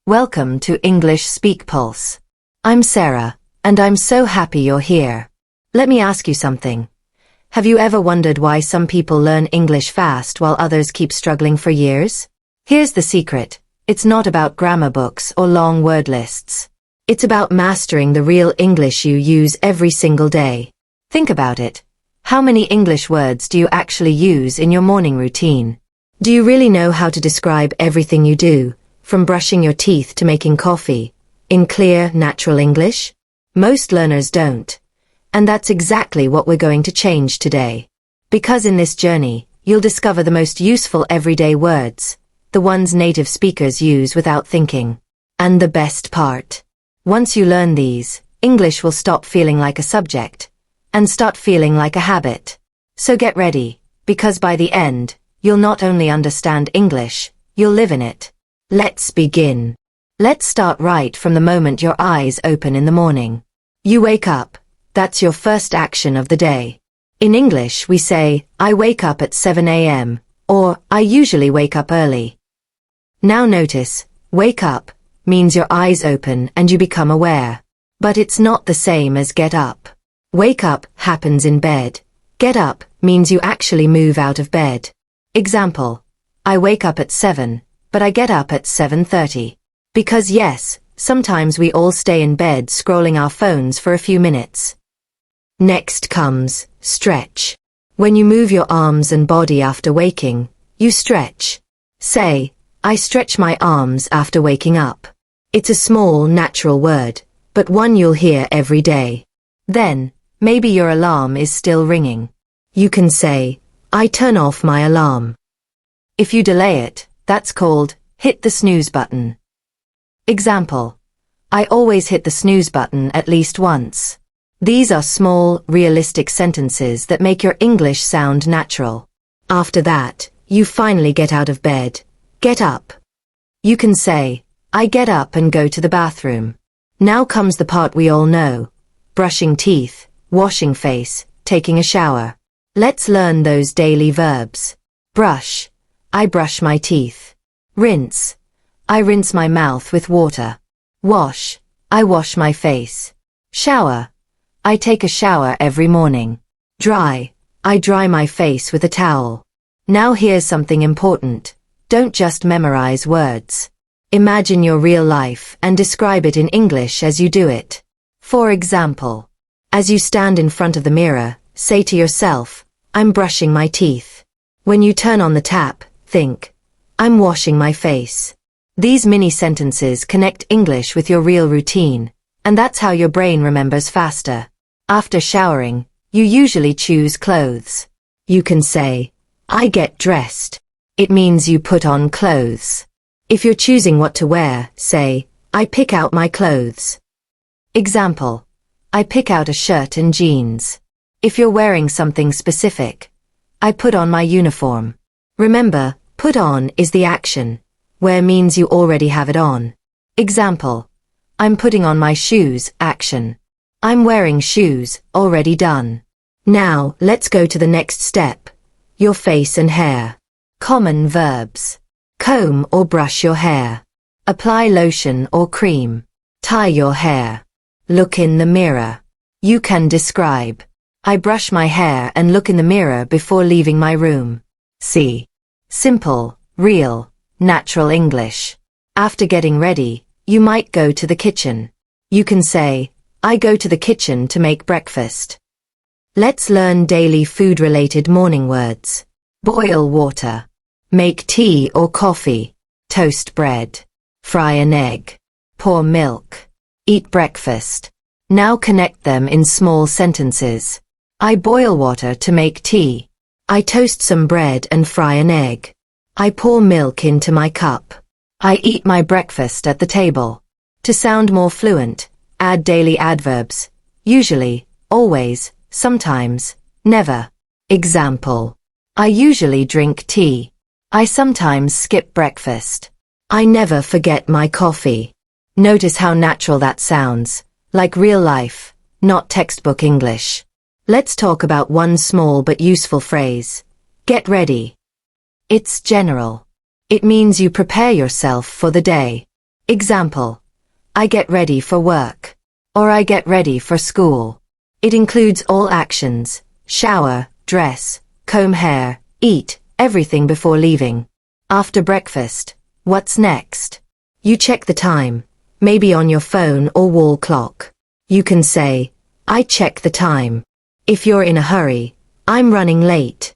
Welcome to English Speak Pulse. I'm Sarah, and I'm so happy you're here. Let me ask you something. Have you ever wondered why some people learn English fast while others keep struggling for years? Here's the secret. It's not about grammar books or long word lists. It's about mastering the real English you use every single day. Think about it. How many English words do you actually use in your morning routine? Do you really know how to describe everything you do, from brushing your teeth to making coffee, in clear, natural English? Most learners don't. And that's exactly what we're going to change today. Because in this journey, you'll discover the most useful everyday words, the ones native speakers use without thinking. And the best part. Once you learn these, English will stop feeling like a subject, and start feeling like a habit. So get ready, because by the end, you'll not only understand English, you'll live in it. Let's begin. Let's start right from the moment your eyes open in the morning. You wake up. That's your first action of the day. In English, we say, I wake up at 7 a.m., or I usually wake up early. Now notice, wake up means your eyes open and you become aware. But it's not the same as get up. Wake up happens in bed. Get up means you actually move out of bed. Example, I wake up at 7. But I get up at 7:30. Because yes, sometimes we all stay in bed scrolling our phones for a few minutes. Next comes stretch. When you move your arms and body after waking, you stretch. Say, I stretch my arms after waking up. It's a small, natural word, but one you'll hear every day. Then, maybe your alarm is still ringing. You can say, I turn off my alarm. If you delay it, that's called, hit the snooze button. Example, I always hit the snooze button at least once. These are small, realistic sentences that make your English sound natural. After that, you finally get out of bed. Get up. You can say, I get up and go to the bathroom. Now comes the part we all know. Brushing teeth, washing face, taking a shower. Let's learn those daily verbs. Brush. I brush my teeth. Rinse. I rinse my mouth with water. Wash. I wash my face. Shower. I take a shower every morning. Dry. I dry my face with a towel. Now here's something important. Don't just memorize words. Imagine your real life and describe it in English as you do it. For example, as you stand in front of the mirror, say to yourself, I'm brushing my teeth. When you turn on the tap, think, I'm washing my face. These mini sentences connect English with your real routine, and that's how your brain remembers faster. After showering, you usually choose clothes. You can say, I get dressed. It means you put on clothes. If you're choosing what to wear, say, I pick out my clothes. Example, I pick out a shirt and jeans. If you're wearing something specific, I put on my uniform. Remember, put on is the action. Wear means you already have it on. Example, I'm putting on my shoes, action. I'm wearing shoes, already done. Now, let's go to the next step. Your face and hair. Common verbs. Comb or brush your hair. Apply lotion or cream. Tie your hair. Look in the mirror. You can describe. I brush my hair and look in the mirror before leaving my room. See. Simple, real, natural English. After getting ready, you might go to the kitchen. You can say, I go to the kitchen to make breakfast. Let's learn daily food-related morning words. Boil water. Make tea or coffee. Toast bread. Fry an egg. Pour milk. Eat breakfast. Now connect them in small sentences. I boil water to make tea. I toast some bread and fry an egg. I pour milk into my cup. I eat my breakfast at the table. To sound more fluent, add daily adverbs. Usually, always, sometimes, never. Example, I usually drink tea. I sometimes skip breakfast. I never forget my coffee. Notice how natural that sounds, like real life, not textbook English. Let's talk about one small but useful phrase. Get ready. It's general. It means you prepare yourself for the day. Example: I get ready for work. Or I get ready for school. It includes all actions: shower, dress, comb hair, eat, everything before leaving. After breakfast, what's next? You check the time, maybe on your phone or wall clock. You can say, I check the time. If you're in a hurry, I'm running late.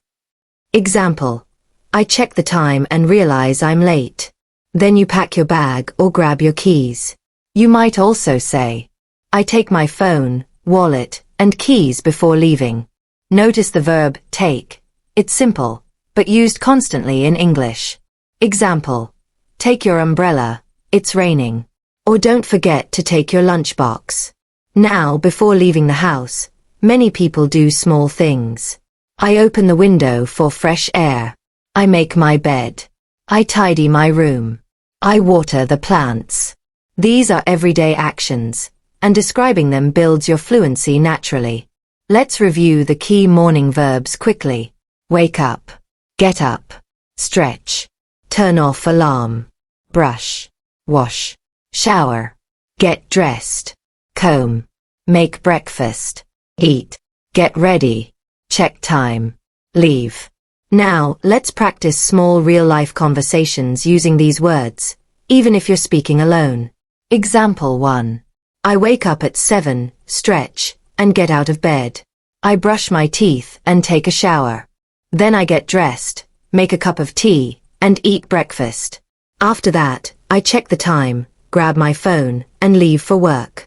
Example: I check the time and realize I'm late. Then you pack your bag or grab your keys. You might also say, I take my phone, wallet, and keys before leaving. Notice the verb take. It's simple, but used constantly in English. Example: take your umbrella, it's raining. Or don't forget to take your lunchbox. Now, before leaving the house, many people do small things. I open the window for fresh air. I make my bed. I tidy my room. I water the plants. These are everyday actions, and describing them builds your fluency naturally. Let's review the key morning verbs quickly. Wake up, get up, stretch, turn off alarm, brush, wash, shower, get dressed, comb, make breakfast, eat, get ready, check time, leave. Now, let's practice small real-life conversations using these words, even if you're speaking alone. Example 1. I wake up at 7, stretch, and get out of bed. I brush my teeth and take a shower. Then I get dressed, make a cup of tea, and eat breakfast. After that, I check the time, grab my phone, and leave for work.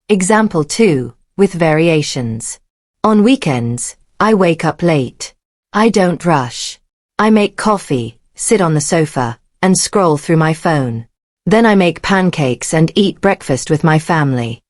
Example 2, with variations. On weekends, I wake up late. I don't rush. I make coffee, sit on the sofa, and scroll through my phone. Then I make pancakes and eat breakfast with my family.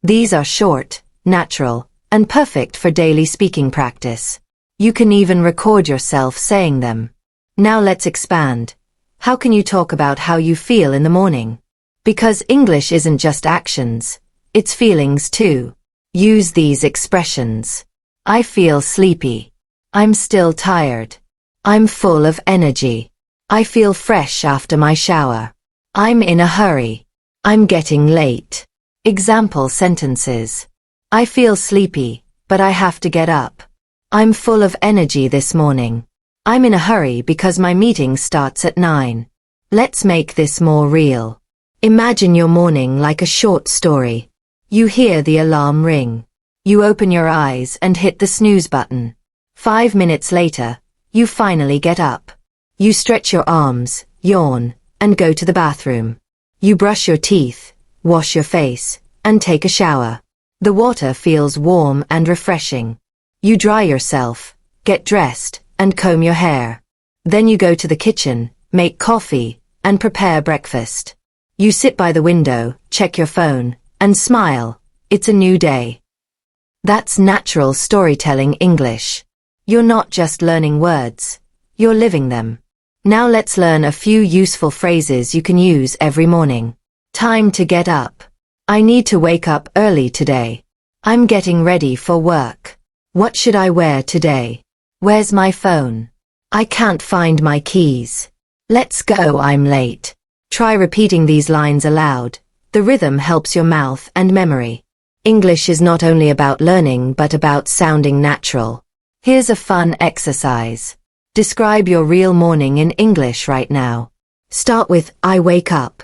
These are short, natural, and perfect for daily speaking practice. You can even record yourself saying them. Now let's expand. How can you talk about how you feel in the morning? Because English isn't just actions, it's feelings too. Use these expressions. I feel sleepy. I'm still tired. I'm full of energy. I feel fresh after my shower. I'm in a hurry. I'm getting late. Example sentences. I feel sleepy, but I have to get up. I'm full of energy this morning. I'm in a hurry because my meeting starts at 9. Let's make this more real. Imagine your morning like a short story. You hear the alarm ring. You open your eyes and hit the snooze button. 5 minutes later, you finally get up. You stretch your arms, yawn, and go to the bathroom. You brush your teeth, wash your face, and take a shower. The water feels warm and refreshing. You dry yourself, get dressed, and comb your hair. Then you go to the kitchen, make coffee, and prepare breakfast. You sit by the window, check your phone, and smile. It's a new day. That's natural storytelling English. You're not just learning words, you're living them. Now let's learn a few useful phrases you can use every morning. Time to get up. I need to wake up early today. I'm getting ready for work. What should I wear today? Where's my phone? I can't find my keys. Let's go, I'm late. Try repeating these lines aloud. The rhythm helps your mouth and memory. English is not only about learning but about sounding natural. Here's a fun exercise. Describe your real morning in English right now. Start with I wake up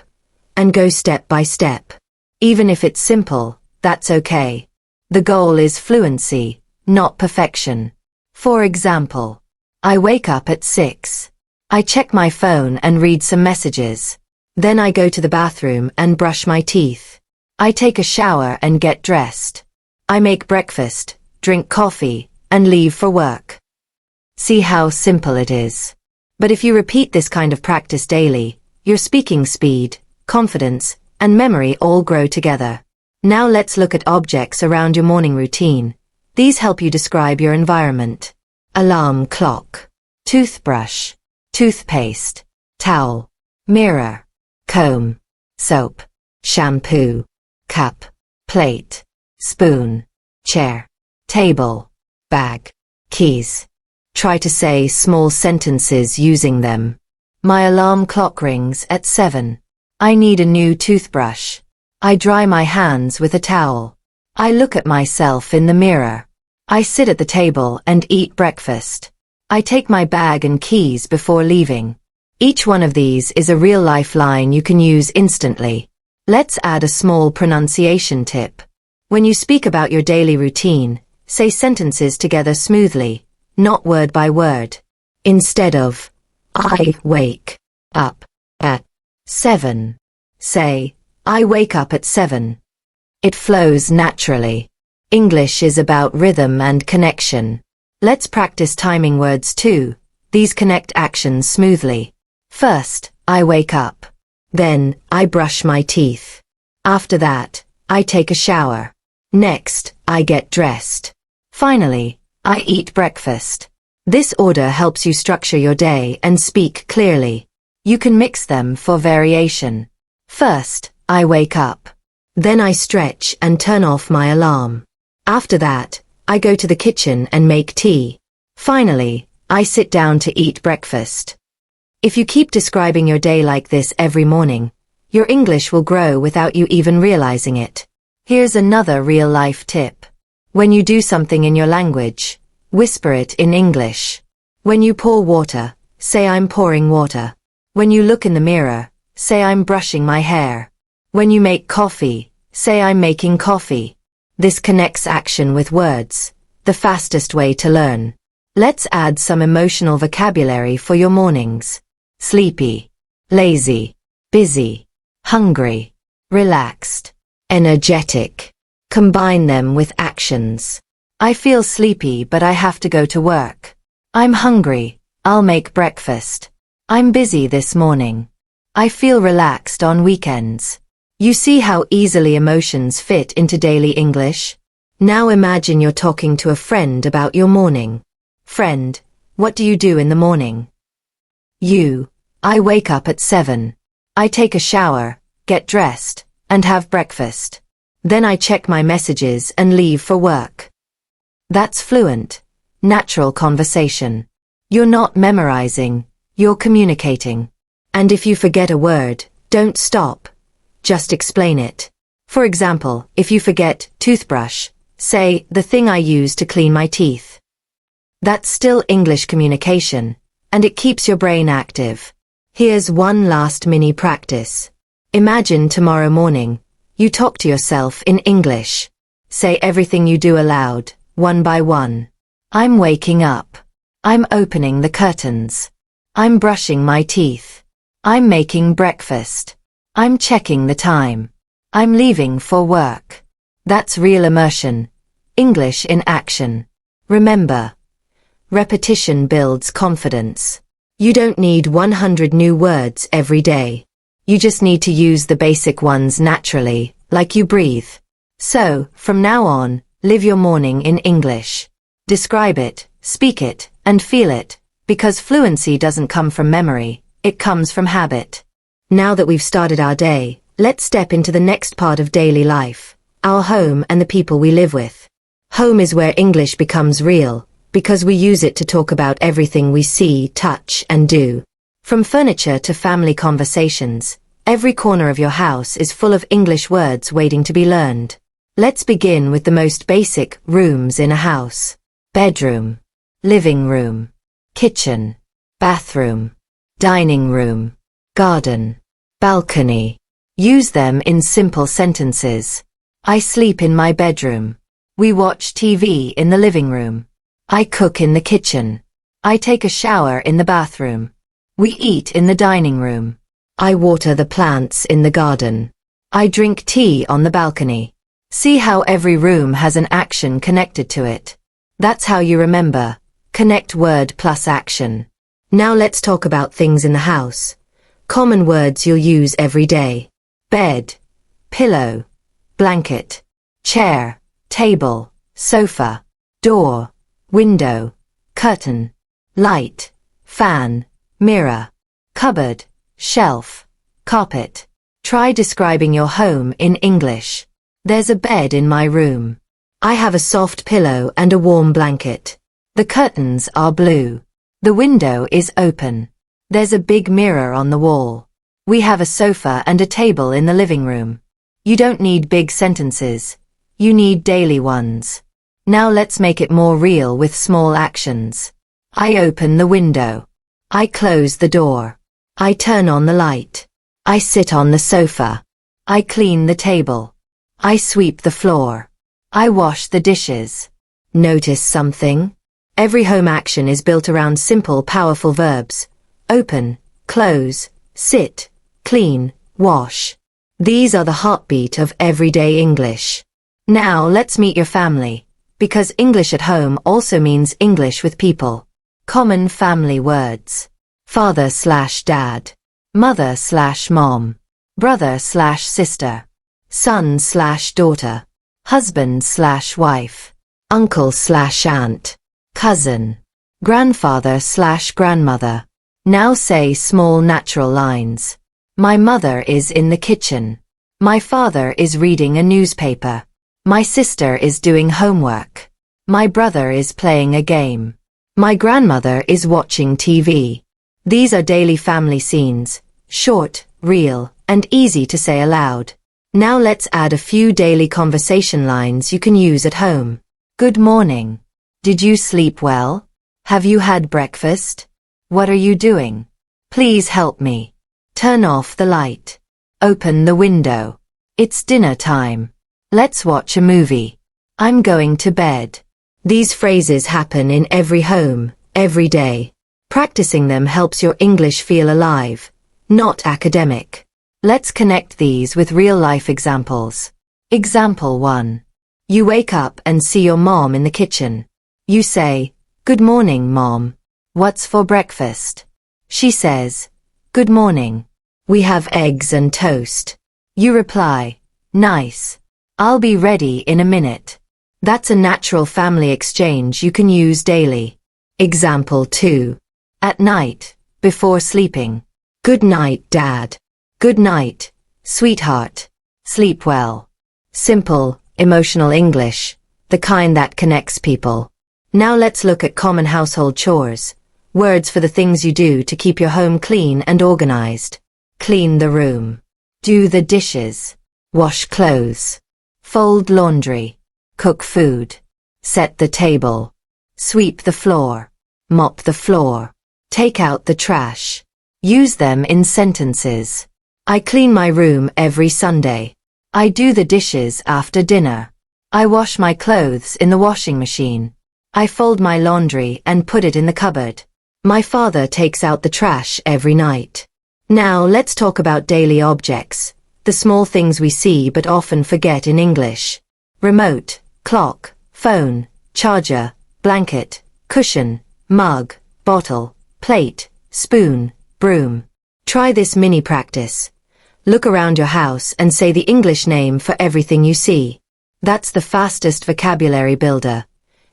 and go step by step. Even if it's simple, that's okay. The goal is fluency, not perfection. For example, I wake up at 6. I check my phone and read some messages. Then I go to the bathroom and brush my teeth. I take a shower and get dressed. I make breakfast, drink coffee, and leave for work. See how simple it is. But if you repeat this kind of practice daily, your speaking speed, confidence, and memory all grow together. Now let's look at objects around your morning routine. These help you describe your environment. Alarm clock, toothbrush, toothpaste, towel, mirror, comb, soap, shampoo, cup, plate, spoon, chair, table, bag, keys. Try to say small sentences using them. My alarm clock rings at 7. I need a new toothbrush. I dry my hands with a towel. I look at myself in the mirror. I sit at the table and eat breakfast. I take my bag and keys before leaving. Each one of these is a real-life line you can use instantly. Let's add a small pronunciation tip. When you speak about your daily routine, say sentences together smoothly, not word by word. Instead of, I wake up at 7, say, I wake up at 7. It flows naturally. English is about rhythm and connection. Let's practice timing words too. These connect actions smoothly. First, I wake up. Then, I brush my teeth. After that, I take a shower. Next, I get dressed. Finally, I eat breakfast. This order helps you structure your day and speak clearly. You can mix them for variation. First, I wake up. Then I stretch and turn off my alarm. After that, I go to the kitchen and make tea. Finally, I sit down to eat breakfast. If you keep describing your day like this every morning, your English will grow without you even realizing it. Here's another real-life tip. When you do something in your language, whisper it in English. When you pour water, say I'm pouring water. When you look in the mirror, say I'm brushing my hair. When you make coffee, say I'm making coffee. This connects action with words, the fastest way to learn. Let's add some emotional vocabulary for your mornings. Sleepy, lazy, busy, hungry, relaxed, energetic. Combine them with actions. I feel sleepy but I have to go to work. I'm hungry, I'll make breakfast. I'm busy this morning. I feel relaxed on weekends. You see how easily emotions fit into daily English? Now imagine you're talking to a friend about your morning. Friend, what do you do in the morning? I wake up at 7. I take a shower, get dressed, and have breakfast. Then I check my messages and leave for work. That's fluent, natural conversation. You're not memorizing, you're communicating. And if you forget a word, don't stop. Just explain it. For example, if you forget toothbrush, say, the thing I use to clean my teeth. That's still English communication, and it keeps your brain active. Here's one last mini practice. Imagine tomorrow morning, you talk to yourself in English. Say everything you do aloud, one by one. I'm waking up. I'm opening the curtains. I'm brushing my teeth. I'm making breakfast. I'm checking the time. I'm leaving for work. That's real immersion. English in action. Remember, repetition builds confidence. You don't need 100 new words every day. You just need to use the basic ones naturally, like you breathe. So, from now on, live your morning in English. Describe it, speak it, and feel it, because fluency doesn't come from memory, it comes from habit. Now that we've started our day, let's step into the next part of daily life, our home and the people we live with. Home is where English becomes real, because we use it to talk about everything we see, touch, and do. From furniture to family conversations, every corner of your house is full of English words waiting to be learned. Let's begin with the most basic rooms in a house. Bedroom, living room, kitchen, bathroom, dining room, garden, balcony. Use them in simple sentences. I sleep in my bedroom. We watch TV in the living room. I cook in the kitchen. I take a shower in the bathroom. We eat in the dining room. I water the plants in the garden. I drink tea on the balcony. See how every room has an action connected to it. That's how you remember. Connect word plus action. Now let's talk about things in the house. Common words you'll use every day. Bed, pillow, blanket, chair, table, sofa, door, window, curtain, light, fan, mirror, cupboard, shelf, carpet. Try describing your home in English. There's a bed in my room. I have a soft pillow and a warm blanket. The curtains are blue. The window is open. There's a big mirror on the wall. We have a sofa and a table in the living room. You don't need big sentences. You need daily ones. Now let's make it more real with small actions. I open the window. I close the door. I turn on the light. I sit on the sofa. I clean the table. I sweep the floor. I wash the dishes. Notice something? Every home action is built around simple, powerful verbs. Open, close, sit, clean, wash. These are the heartbeat of everyday English. Now let's meet your family, because English at home also means English with people. Common family words. Father/dad. Mother/mom. Brother/sister. Son/daughter. Husband/wife. Uncle/aunt. Cousin. Grandfather/grandmother. Now say small natural lines. My mother is in the kitchen. My father is reading a newspaper. My sister is doing homework. My brother is playing a game. My grandmother is watching TV. These are daily family scenes, short, real, and easy to say aloud. Now let's add a few daily conversation lines you can use at home. Good morning. Did you sleep well? Have you had breakfast? What are you doing? Please help me. Turn off the light. Open the window. It's dinner time. Let's watch a movie. I'm going to bed. These phrases happen in every home, every day. Practicing them helps your English feel alive, not academic. Let's connect these with real-life examples. Example 1. You wake up and see your mom in the kitchen. You say, "Good morning, Mom. What's for breakfast?" She says, "Good morning. We have eggs and toast." You reply, "Nice. I'll be ready in a minute." That's a natural family exchange you can use daily. Example 2. At night, before sleeping. Good night, Dad. Good night, sweetheart. Sleep well. Simple, emotional English, the kind that connects people. Now let's look at common household chores, words for the things you do to keep your home clean and organized. Clean the room. Do the dishes. Wash clothes. Fold laundry. Cook food. Set the table. Sweep the floor. Mop the floor. Take out the trash. Use them in sentences. I clean my room every Sunday. I do the dishes after dinner. I wash my clothes in the washing machine. I fold my laundry and put it in the cupboard. My father takes out the trash every night. Now let's talk about daily objects, the small things we see but often forget in English. Remote, clock, phone, charger, blanket, cushion, mug, bottle, plate, spoon, broom. Try this mini practice. Look around your house and say the English name for everything you see. That's the fastest vocabulary builder.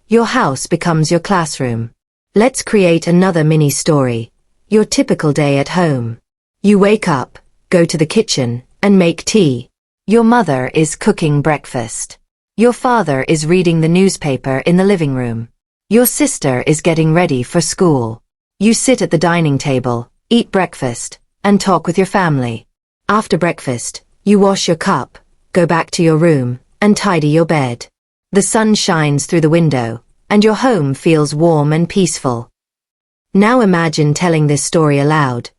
Your house becomes your classroom. Let's create another mini story. Your typical day at home. You wake up, go to the kitchen, and make tea. Your mother is cooking breakfast. Your father is reading the newspaper in the living room. Your sister is getting ready for school. You sit at the dining table, eat breakfast, and talk with your family. After breakfast, you wash your cup, go back to your room, and tidy your bed. The sun shines through the window, and your home feels warm and peaceful. Now imagine telling this story aloud.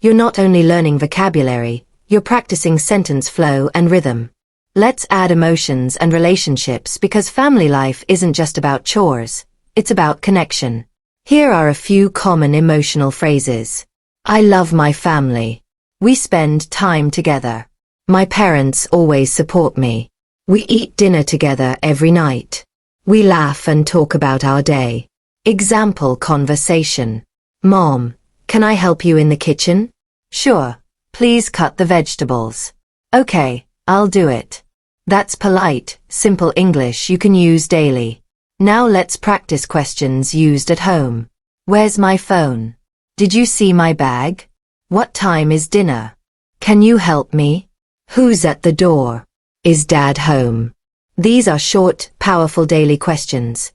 You're not only learning vocabulary, you're practicing sentence flow and rhythm. Let's add emotions and relationships because family life isn't just about chores, it's about connection. Here are a few common emotional phrases. I love my family. We spend time together. My parents always support me. We eat dinner together every night. We laugh and talk about our day. Example conversation. Mom, can I help you in the kitchen? Sure. Please cut the vegetables. Okay, I'll do it. That's polite, simple English you can use daily. Now let's practice questions used at home. Where's my phone? Did you see my bag? What time is dinner? Can you help me? Who's at the door? Is Dad home? These are short, powerful daily questions.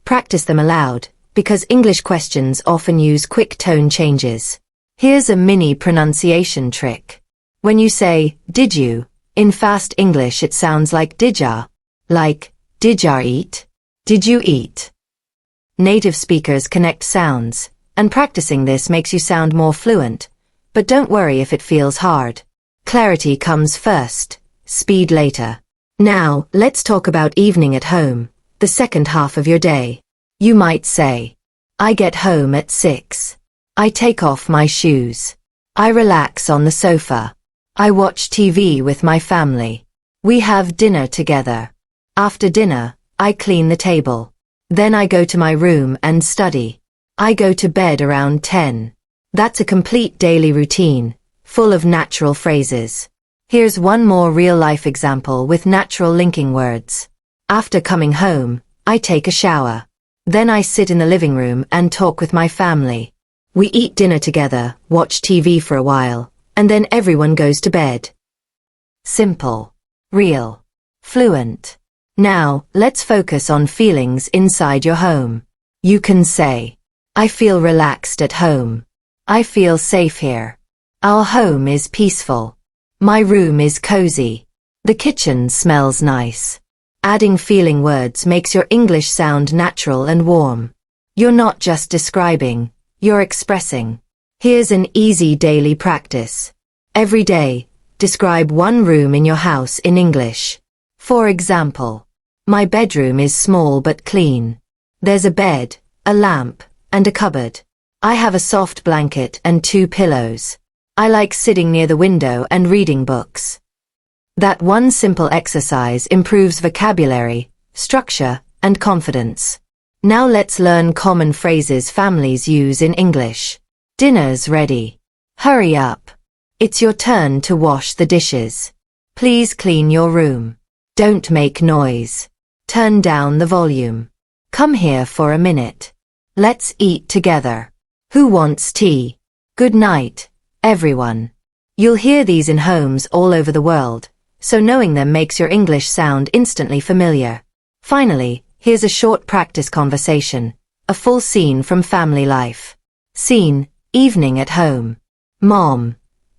Practice them aloud, because English questions often use quick tone changes. Here's a mini pronunciation trick. When you say, did you, in fast English it sounds like didja, like, did ya eat? Did you eat? Native speakers connect sounds, and practicing this makes you sound more fluent, but don't worry if it feels hard. Clarity comes first, speed later. Now, let's talk about evening at home, the second half of your day. You might say, I get home at 6. I take off my shoes. I relax on the sofa. I watch TV with my family. We have dinner together. After dinner, I clean the table. Then I go to my room and study. I go to bed around 10. That's a complete daily routine, full of natural phrases. Here's one more real-life example with natural linking words. After coming home, I take a shower. Then I sit in the living room and talk with my family. We eat dinner together, watch TV for a while, and then everyone goes to bed. Simple, real, fluent. Now, let's focus on feelings inside your home. You can say, I feel relaxed at home. I feel safe here. Our home is peaceful. My room is cozy. The kitchen smells nice. Adding feeling words makes your English sound natural and warm. You're not just describing, you're expressing. Here's an easy daily practice. Every day, describe one room in your house in English. For example, my bedroom is small but clean. There's a bed, a lamp, and a cupboard. I have a soft blanket and 2 pillows. I like sitting near the window and reading books. That one simple exercise improves vocabulary, structure, and confidence. Now let's learn common phrases families use in English. Dinner's ready. Hurry up. It's your turn to wash the dishes. Please clean your room. Don't make noise. Turn down the volume. Come here for a minute. Let's eat together. Who wants tea? Good night, everyone. You'll hear these in homes all over the world, so knowing them makes your English sound instantly familiar. Finally, here's a short practice conversation, a full scene from family life. Scene, evening at home. Mom,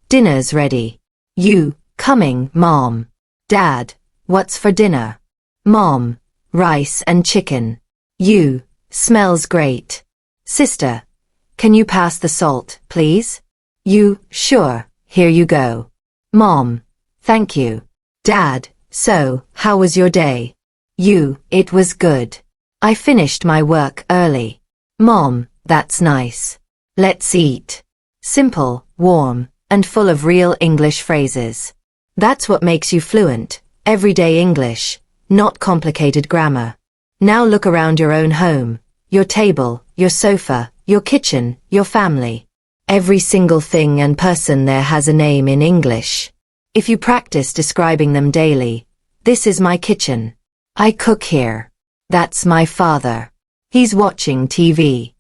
dinner's ready. You, coming, Mom. Dad, what's for dinner? Mom, rice and chicken. You, smells great. Sister, can you pass the salt, please? You, sure, here you go. Mom, thank you. Dad, so, how was your day? You, it was good. I finished my work early. Mom, that's nice. Let's eat. Simple, warm, and full of real English phrases. That's what makes you fluent, everyday English, not complicated grammar. Now look around your own home, your table, your sofa, your kitchen, your family. Every single thing and person there has a name in English. If you practice describing them daily, this is my kitchen. I cook here. That's my father. He's watching TV.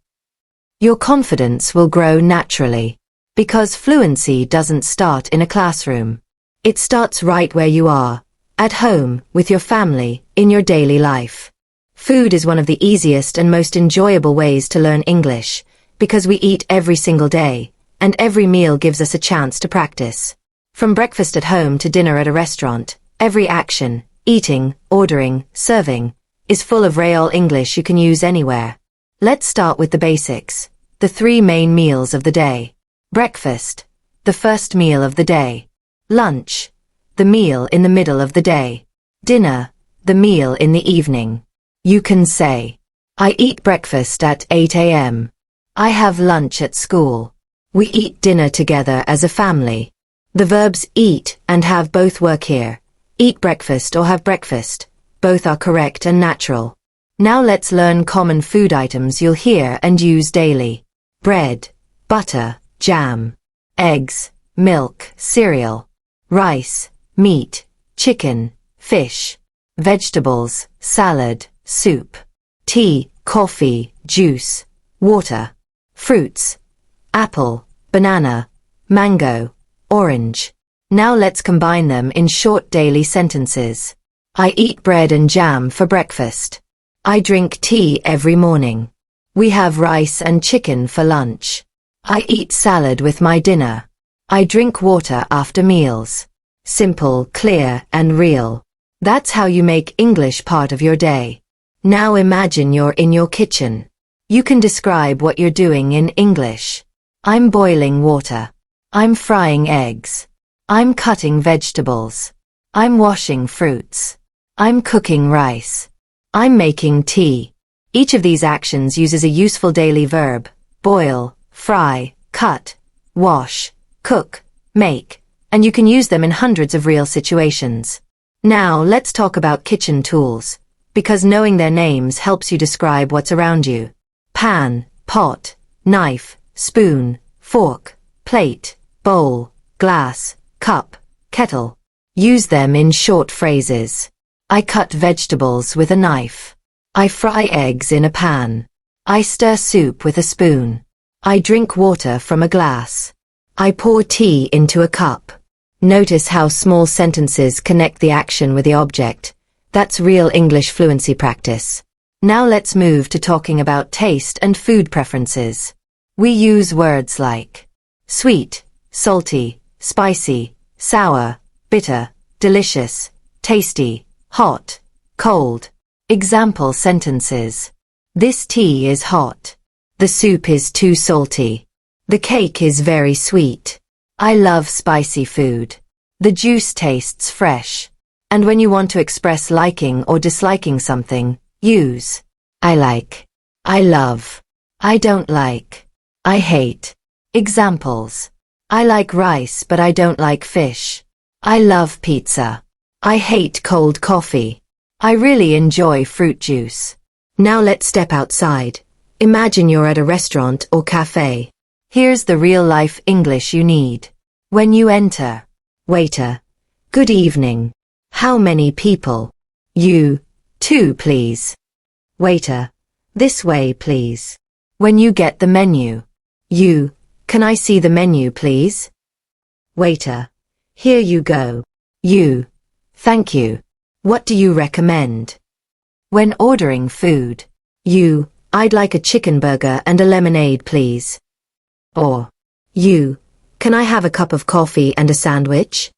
Your confidence will grow naturally, because fluency doesn't start in a classroom. It starts right where you are, at home, with your family, in your daily life. Food is one of the easiest and most enjoyable ways to learn English, because we eat every single day, and every meal gives us a chance to practice. From breakfast at home to dinner at a restaurant, every action, eating, ordering, serving, is full of real English you can use anywhere. Let's start with the basics, the 3 main meals of the day. Breakfast, the first meal of the day. Lunch, the meal in the middle of the day. Dinner, the meal in the evening. You can say, I eat breakfast at 8 a.m. I have lunch at school. We eat dinner together as a family. The verbs eat and have both work here. Eat breakfast or have breakfast. Both are correct and natural. Now let's learn common food items you'll hear and use daily. Bread, butter, jam, eggs, milk, cereal, rice, meat, chicken, fish, vegetables, salad, soup, tea, coffee, juice, water, fruits, apple, banana, mango, orange. Now let's combine them in short daily sentences. I eat bread and jam for breakfast. I drink tea every morning. We have rice and chicken for lunch. I eat salad with my dinner. I drink water after meals. Simple, clear, and real. That's how you make English part of your day. Now imagine you're in your kitchen. You can describe what you're doing in English. I'm boiling water. I'm frying eggs. I'm cutting vegetables. I'm washing fruits. I'm cooking rice. I'm making tea. Each of these actions uses a useful daily verb: boil, fry, cut, wash, cook, make, and you can use them in hundreds of real situations. Now let's talk about kitchen tools, because knowing their names helps you describe what's around you. Pan, pot, knife, spoon, fork, plate, bowl, glass, cup, kettle. Use them in short phrases. I cut vegetables with a knife. I fry eggs in a pan. I stir soup with a spoon. I drink water from a glass. I pour tea into a cup. Notice how small sentences connect the action with the object. That's real English fluency practice. Now let's move to talking about taste and food preferences. We use words like sweet, salty, spicy, sour, bitter, delicious, tasty, hot, cold. Example sentences. This tea is hot. The soup is too salty. The cake is very sweet. I love spicy food. The juice tastes fresh. And when you want to express liking or disliking something, use I like, I love, I don't like, I hate. Examples. I like rice but I don't like fish. I love pizza. I hate cold coffee. I really enjoy fruit juice. Now let's step outside. Imagine you're at a restaurant or cafe. Here's the real-life English you need. When you enter. Waiter. Good evening. How many people? You. 2, please. Waiter. This way, please. When you get the menu. You. Can I see the menu, please? Waiter. Here you go. You. Thank you. What do you recommend? When ordering food. You. I'd like a chicken burger and a lemonade, please. Or. You. Can I have a cup of coffee and a sandwich?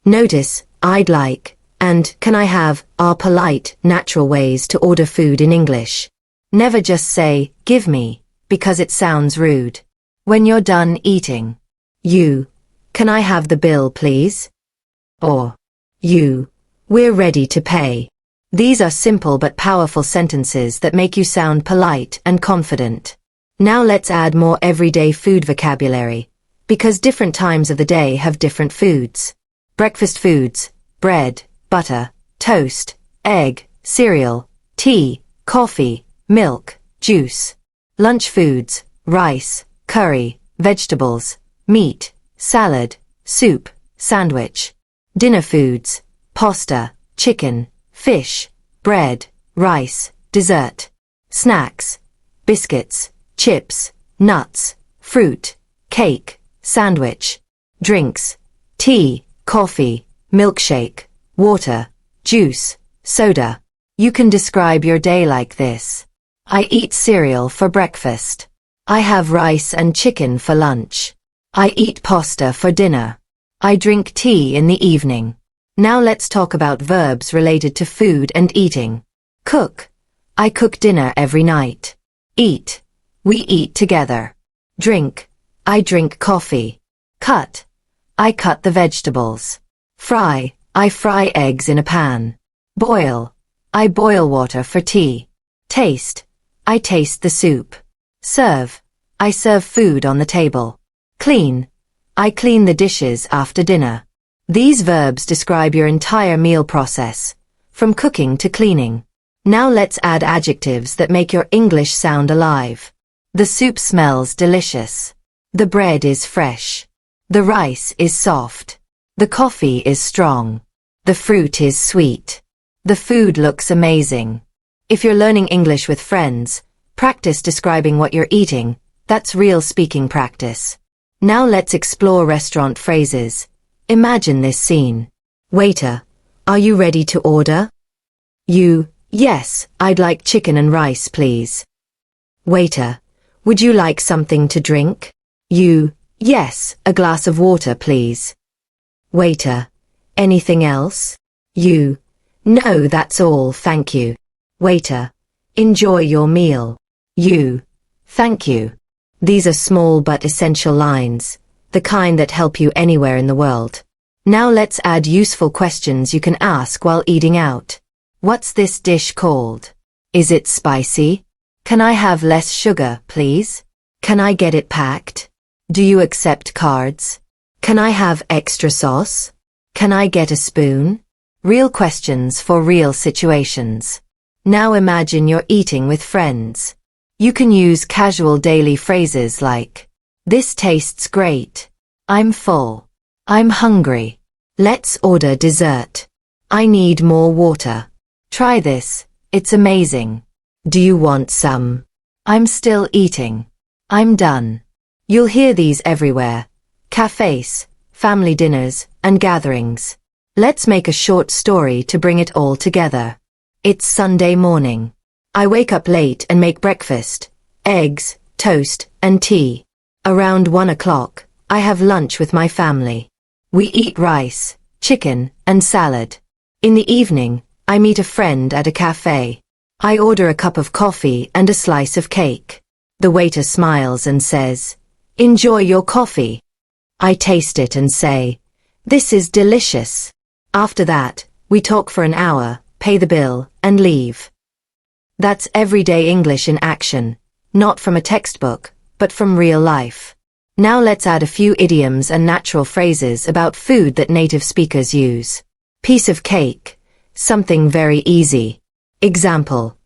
Notice, I'd like, and can I have, are polite, natural ways to order food in English. Never just say, give me, because it sounds rude. When you're done eating. You. Can I have the bill, please? Or. You. We're ready to pay. These are simple but powerful sentences that make you sound polite and confident. Now let's add more everyday food vocabulary, because different times of the day have different foods. Breakfast foods: bread, butter, toast, egg, cereal, tea, coffee, milk, juice. Lunch foods: rice, curry, vegetables, meat, salad, soup, sandwich. Dinner foods: pasta, chicken, fish, bread, rice, dessert. Snacks: biscuits, chips, nuts, fruit, cake, sandwich. Drinks: tea, coffee, milkshake, water, juice, soda. You can describe your day like this. I eat cereal for breakfast. I have rice and chicken for lunch. I eat pasta for dinner. I drink tea in the evening. Now let's talk about verbs related to food and eating. Cook. I cook dinner every night. Eat. We eat together. Drink. I drink coffee. Cut. I cut the vegetables. Fry. I fry eggs in a pan. Boil. I boil water for tea. Taste. I taste the soup. Serve. I serve food on the table. Clean. I clean the dishes after dinner. These verbs describe your entire meal process, from cooking to cleaning. Now let's add adjectives that make your English sound alive. The soup smells delicious. The bread is fresh. The rice is soft. The coffee is strong. The fruit is sweet. The food looks amazing. If you're learning English with friends, practice describing what you're eating. That's real speaking practice. Now let's explore restaurant phrases. Imagine this scene. Waiter, are you ready to order? You, yes, I'd like chicken and rice, please. Waiter, would you like something to drink? You, Yes, a glass of water, please. Waiter, anything else? You, no, that's all, thank you. Waiter, enjoy your meal. You, thank you. These are small but essential lines, the kind that help you anywhere in the world. Now let's add useful questions you can ask while eating out. What's this dish called? Is it spicy? Can I have less sugar, please? Can I get it packed? Do you accept cards? Can I have extra sauce? Can I get a spoon? Real questions for real situations. Now imagine you're eating with friends. You can use casual daily phrases like, this tastes great. I'm full. I'm hungry. Let's order dessert. I need more water. Try this. It's amazing. Do you want some? I'm still eating. I'm done. You'll hear these everywhere. Cafes, family dinners, and gatherings. Let's make a short story to bring it all together. It's Sunday morning. I wake up late and make breakfast, eggs, toast, and tea. Around 1 o'clock, I have lunch with my family. We eat rice, chicken, and salad. In the evening, I meet a friend at a cafe. I order a cup of coffee and a slice of cake. The waiter smiles and says, enjoy your coffee. I taste it and say, this is delicious. After that, we talk for an hour, pay the bill, and leave. That's everyday English in action, not from a textbook, but from real life. Now let's add a few idioms and natural phrases about food that native speakers use. Piece of cake, something very easy. Example,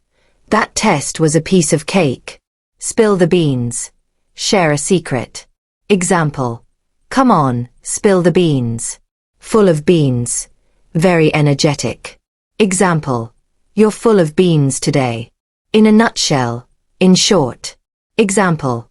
that test was a piece of cake. Spill the beans. Share a secret. Example, come on, spill the beans. Full of beans. Very energetic. Example, you're full of beans today. In a nutshell, in short. Example,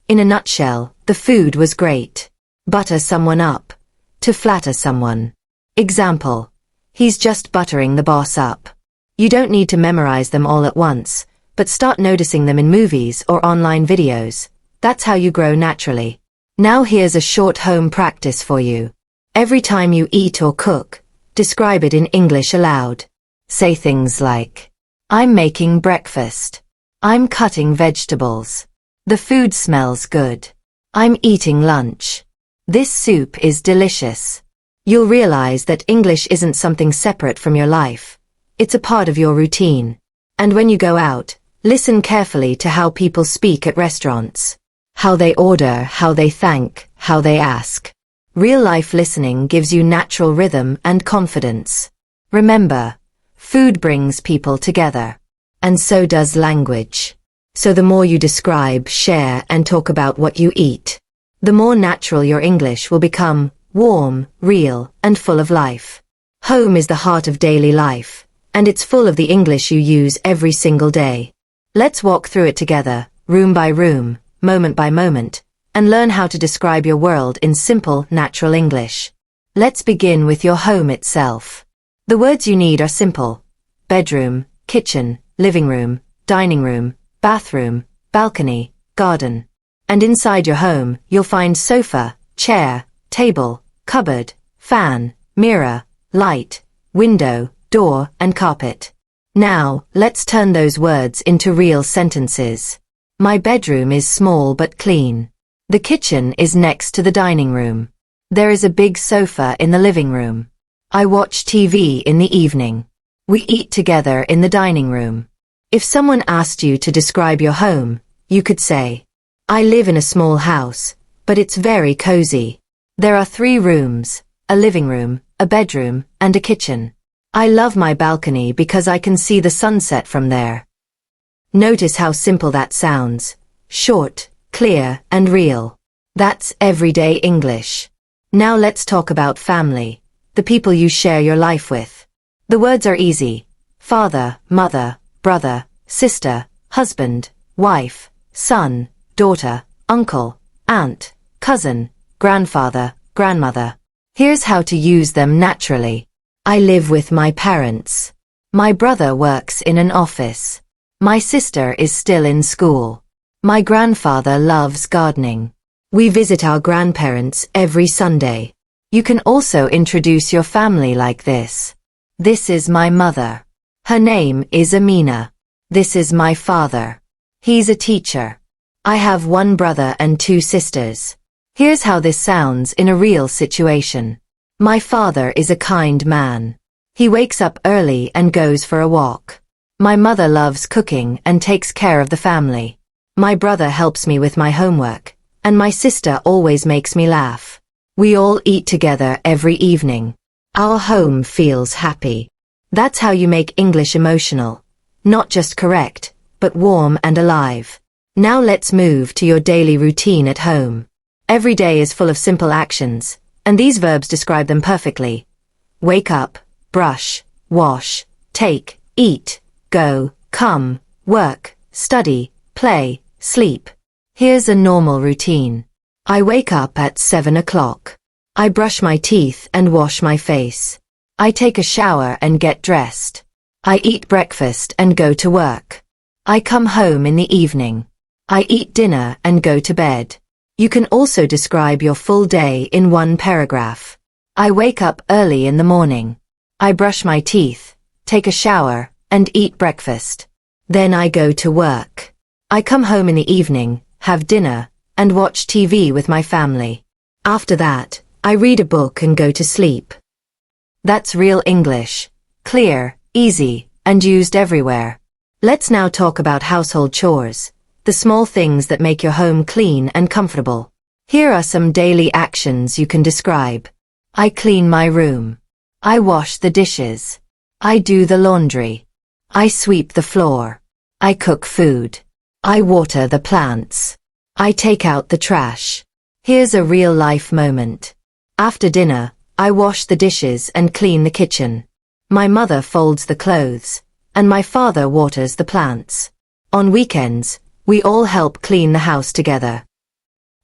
in a nutshell, the food was great. Butter someone up. To flatter someone. Example, he's just buttering the boss up. You don't need to memorize them all at once, but start noticing them in movies or online videos. That's how you grow naturally. Now here's a short home practice for you. Every time you eat or cook, describe it in English aloud. Say things like, I'm making breakfast. I'm cutting vegetables. The food smells good. I'm eating lunch. This soup is delicious. You'll realize that English isn't something separate from your life. It's a part of your routine. And when you go out, listen carefully to how people speak at restaurants. How they order, how they thank, how they ask. Real-life listening gives you natural rhythm and confidence. Remember, food brings people together. And so does language. So the more you describe, share, and talk about what you eat, the more natural your English will become, warm, real, and full of life. Home is the heart of daily life, and it's full of the English you use every single day. Let's walk through it together, room by room, moment by moment, and learn how to describe your world in simple, natural English. Let's begin with your home itself. The words you need are simple. Bedroom, kitchen, living room, dining room, bathroom, balcony, garden. And inside your home, you'll find sofa, chair, table, cupboard, fan, mirror, light, window, door, and carpet. Now, let's turn those words into real sentences. My bedroom is small but clean. The kitchen is next to the dining room. There is a big sofa in the living room. I watch TV in the evening. We eat together in the dining room. If someone asked you to describe your home, you could say, I live in a small house, but it's very cozy. There are 3 rooms, a living room, a bedroom, and a kitchen. I love my balcony because I can see the sunset from there. Notice how simple that sounds. Short, clear, and real. That's everyday English. Now let's talk about family, the people you share your life with. The words are easy. Father, mother, brother, sister, husband, wife, son, daughter, uncle, aunt, cousin, grandfather, grandmother. Here's how to use them naturally. I live with my parents. My brother works in an office. My sister is still in school. My grandfather loves gardening. We visit our grandparents every Sunday. You can also introduce your family like this. This is my mother. Her name is Amina. This is my father. He's a teacher. I have one brother and two sisters. Here's how this sounds in a real situation. My father is a kind man. He wakes up early and goes for a walk. My mother loves cooking and takes care of the family. My brother helps me with my homework, and my sister always makes me laugh. We all eat together every evening. Our home feels happy. That's how you make English emotional. Not just correct, but warm and alive. Now let's move to your daily routine at home. Every day is full of simple actions, and these verbs describe them perfectly. Wake up, brush, wash, take, eat, go, come, work, study, play, sleep. Here's a normal routine. I wake up at 7 o'clock. I brush my teeth and wash my face. I take a shower and get dressed. I eat breakfast and go to work. I come home in the evening. I eat dinner and go to bed. You can also describe your full day in one paragraph. I wake up early in the morning. I brush my teeth, take a shower, and eat breakfast. Then I go to work. I come home in the evening, have dinner, and watch TV with my family. After that, I read a book and go to sleep. That's real English. Clear, easy, and used everywhere. Let's now talk about household chores, the small things that make your home clean and comfortable. Here are some daily actions you can describe. I clean my room. I wash the dishes. I do the laundry. I sweep the floor. I cook food. I water the plants. I take out the trash. Here's a real-life moment. After dinner, I wash the dishes and clean the kitchen. My mother folds the clothes, and my father waters the plants. On weekends, we all help clean the house together.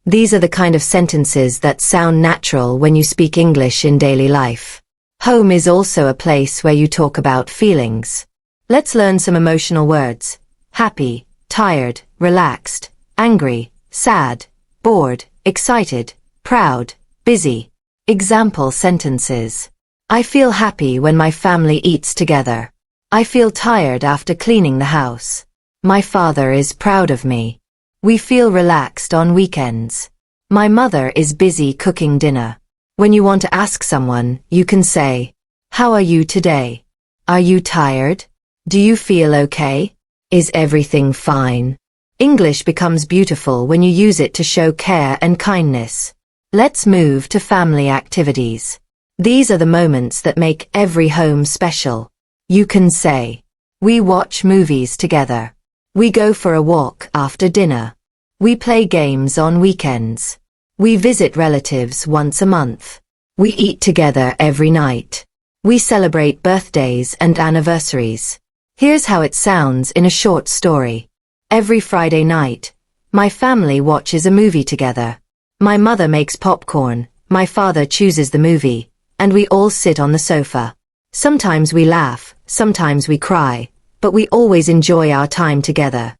These are the kind of sentences that sound natural when you speak English in daily life. Home is also a place where you talk about feelings. Let's learn some emotional words. Happy, tired, relaxed, angry, sad, bored, excited, proud, busy. Example sentences. I feel happy when my family eats together. I feel tired after cleaning the house. My father is proud of me. We feel relaxed on weekends. My mother is busy cooking dinner. When you want to ask someone, you can say, "How are you today? Are you tired? Do you feel okay? Is everything fine?" English becomes beautiful when you use it to show care and kindness. Let's move to family activities. These are the moments that make every home special. You can say, "We watch movies together. We go for a walk after dinner. We play games on weekends. We visit relatives once a month. We eat together every night. We celebrate birthdays and anniversaries." Here's how it sounds in a short story. Every Friday night, my family watches a movie together. My mother makes popcorn, my father chooses the movie, and we all sit on the sofa. Sometimes we laugh, sometimes we cry, but we always enjoy our time together.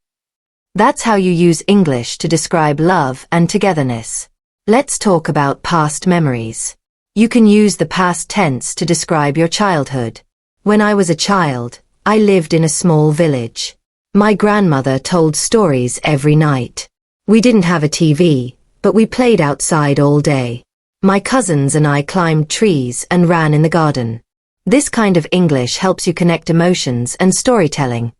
That's how you use English to describe love and togetherness. Let's talk about past memories. You can use the past tense to describe your childhood. When I was a child, I lived in a small village. My grandmother told stories every night. We didn't have a TV, but we played outside all day. My cousins and I climbed trees and ran in the garden. This kind of English helps you connect emotions and storytelling,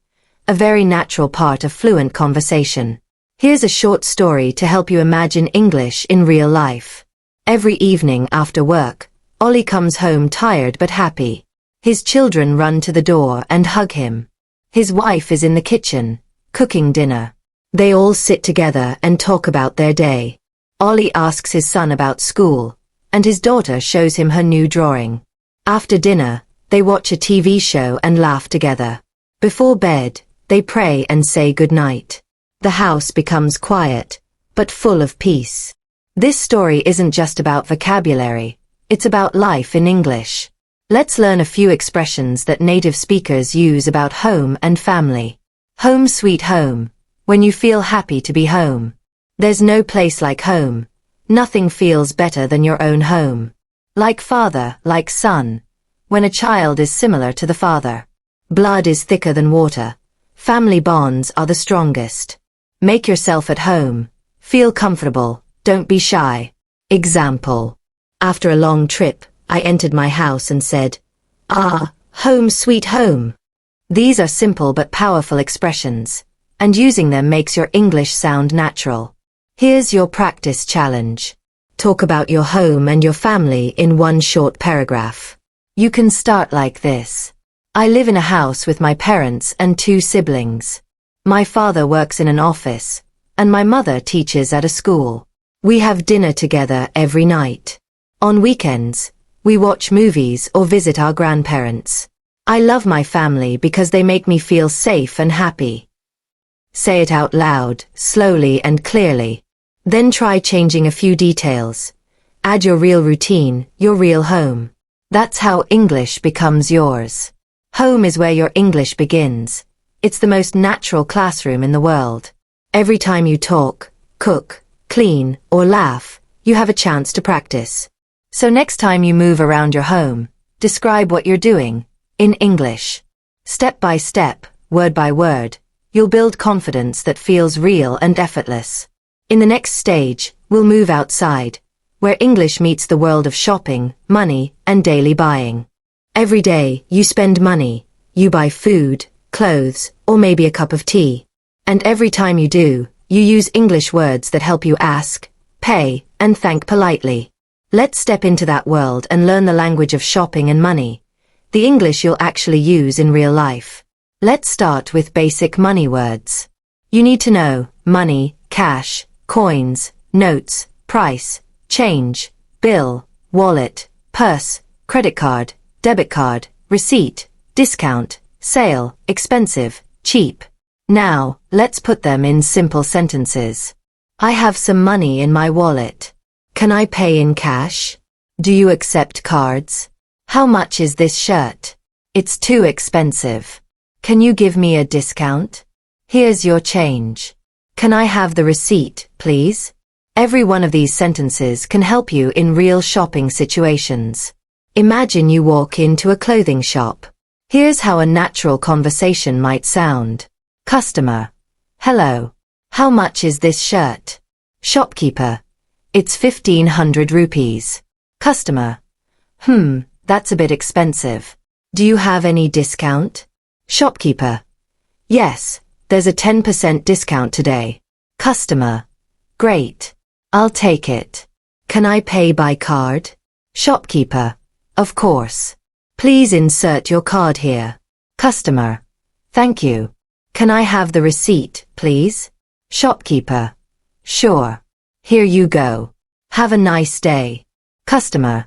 a very natural part of fluent conversation. Here's a short story to help you imagine English in real life. Every evening after work, Ollie comes home tired but happy. His children run to the door and hug him. His wife is in the kitchen, cooking dinner. They all sit together and talk about their day. Ollie asks his son about school, and his daughter shows him her new drawing. After dinner, they watch a TV show and laugh together. Before bed, they pray and say goodnight. The house becomes quiet, but full of peace. This story isn't just about vocabulary, it's about life in English. Let's learn a few expressions that native speakers use about home and family. Home sweet home, when you feel happy to be home. There's no place like home, Nothing feels better than your own home. Like father, like son. When a child is similar to the father. Blood is thicker than water. Family bonds are the strongest. Make yourself at home. Feel comfortable. Don't be shy. Example. After a long trip, I entered my house and said, "Ah, home sweet home." These are simple but powerful expressions, and using them makes your English sound natural. Here's your practice challenge. Talk about your home and your family in one short paragraph. You can start like this. I live in a house with my parents and 2 siblings. My father works in an office, and my mother teaches at a school. We have dinner together every night. On weekends, we watch movies or visit our grandparents. I love my family because they make me feel safe and happy. Say it out loud, slowly and clearly. Then try changing a few details. Add your real routine, your real home. That's how English becomes yours. Home is where your English begins. It's the most natural classroom in the world. Every time you talk, cook, clean, or laugh, you have a chance to practice. So next time you move around your home, describe what you're doing, in English. Step by step, word by word, you'll build confidence that feels real and effortless. In the next stage, we'll move outside, where English meets the world of shopping, money, and daily buying. Every day, you spend money. You buy food, clothes, or maybe a cup of tea. And every time you do, you use English words that help you ask, pay, and thank politely. Let's step into that world and learn the language of shopping and money, the English you'll actually use in real life. Let's start with basic money words. You need to know money, cash, coins, notes, price, change, bill, wallet, purse, credit card, debit card, receipt, discount, sale, expensive, cheap. Now, let's put them in simple sentences. I have some money in my wallet. Can I pay in cash? Do you accept cards? How much is this shirt? It's too expensive. Can you give me a discount? Here's your change. Can I have the receipt, please? Every one of these sentences can help you in real shopping situations. Imagine you walk into a clothing shop. Here's how a natural conversation might sound. Customer. Hello. How much is this shirt? Shopkeeper. It's 1,500 rupees. Customer. That's a bit expensive. Do you have any discount? Shopkeeper. Yes, there's a 10% discount today. Customer. Great. I'll take it. Can I pay by card? Shopkeeper. Of course. Please insert your card here. Customer. Thank you. Can I have the receipt, please? Shopkeeper. Sure. Here you go. Have a nice day. Customer.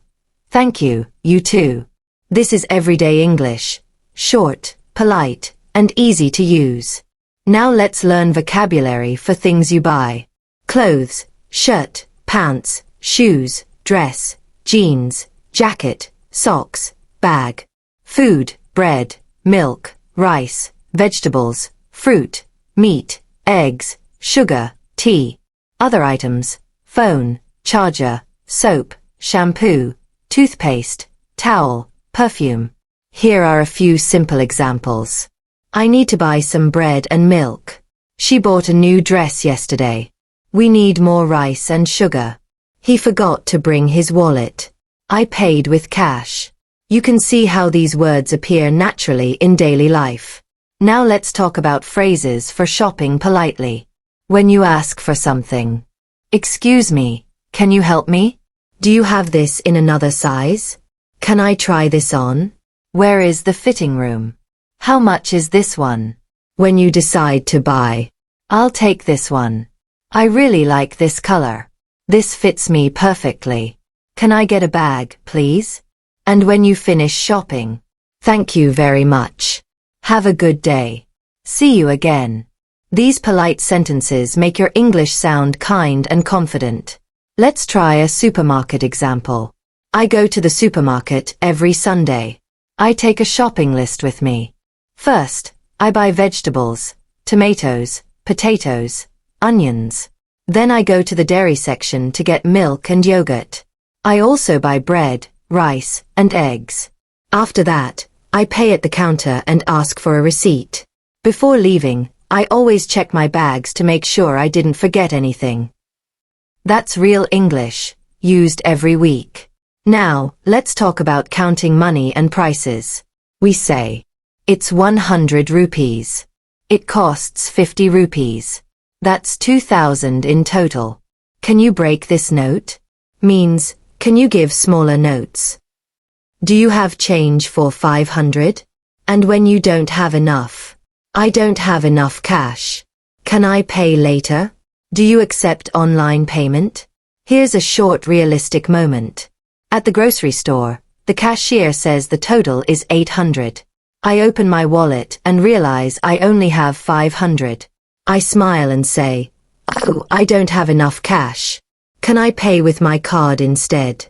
Thank you, you too. This is everyday English. Short, polite, and easy to use. Now let's learn vocabulary for things you buy. Clothes, shirt, pants, shoes, dress, jeans, jacket, socks, bag. Food, bread, milk, rice, vegetables, fruit, meat, eggs, sugar, tea. Other items, phone, charger, soap, shampoo, toothpaste, towel, perfume. Here are a few simple examples. I need to buy some bread and milk. She bought a new dress yesterday. We need more rice and sugar. He forgot to bring his wallet. I paid with cash. You can see how these words appear naturally in daily life. Now let's talk about phrases for shopping politely. When you ask for something. Excuse me, can you help me? Do you have this in another size? Can I try this on? Where is the fitting room? How much is this one? When you decide to buy. I'll take this one. I really like this color. This fits me perfectly. Can I get a bag, please? And when you finish shopping. Thank you very much. Have a good day. See you again. These polite sentences make your English sound kind and confident. Let's try a supermarket example. I go to the supermarket every Sunday. I take a shopping list with me. First, I buy vegetables, tomatoes, potatoes, onions. Then I go to the dairy section to get milk and yogurt. I also buy bread, rice, and eggs. After that, I pay at the counter and ask for a receipt. Before leaving, I always check my bags to make sure I didn't forget anything. That's real English, used every week. Now, let's talk about counting money and prices. We say, it's 100 rupees. It costs 50 rupees. That's 2,000 in total. Can you break this note? Means, can you give smaller notes? Do you have change for 500? And when you don't have enough? I don't have enough cash. Can I pay later? Do you accept online payment? Here's a short realistic moment. At the grocery store, the cashier says the total is 800. I open my wallet and realize I only have 500. I smile and say, "Oh, I don't have enough cash. Can I pay with my card instead?"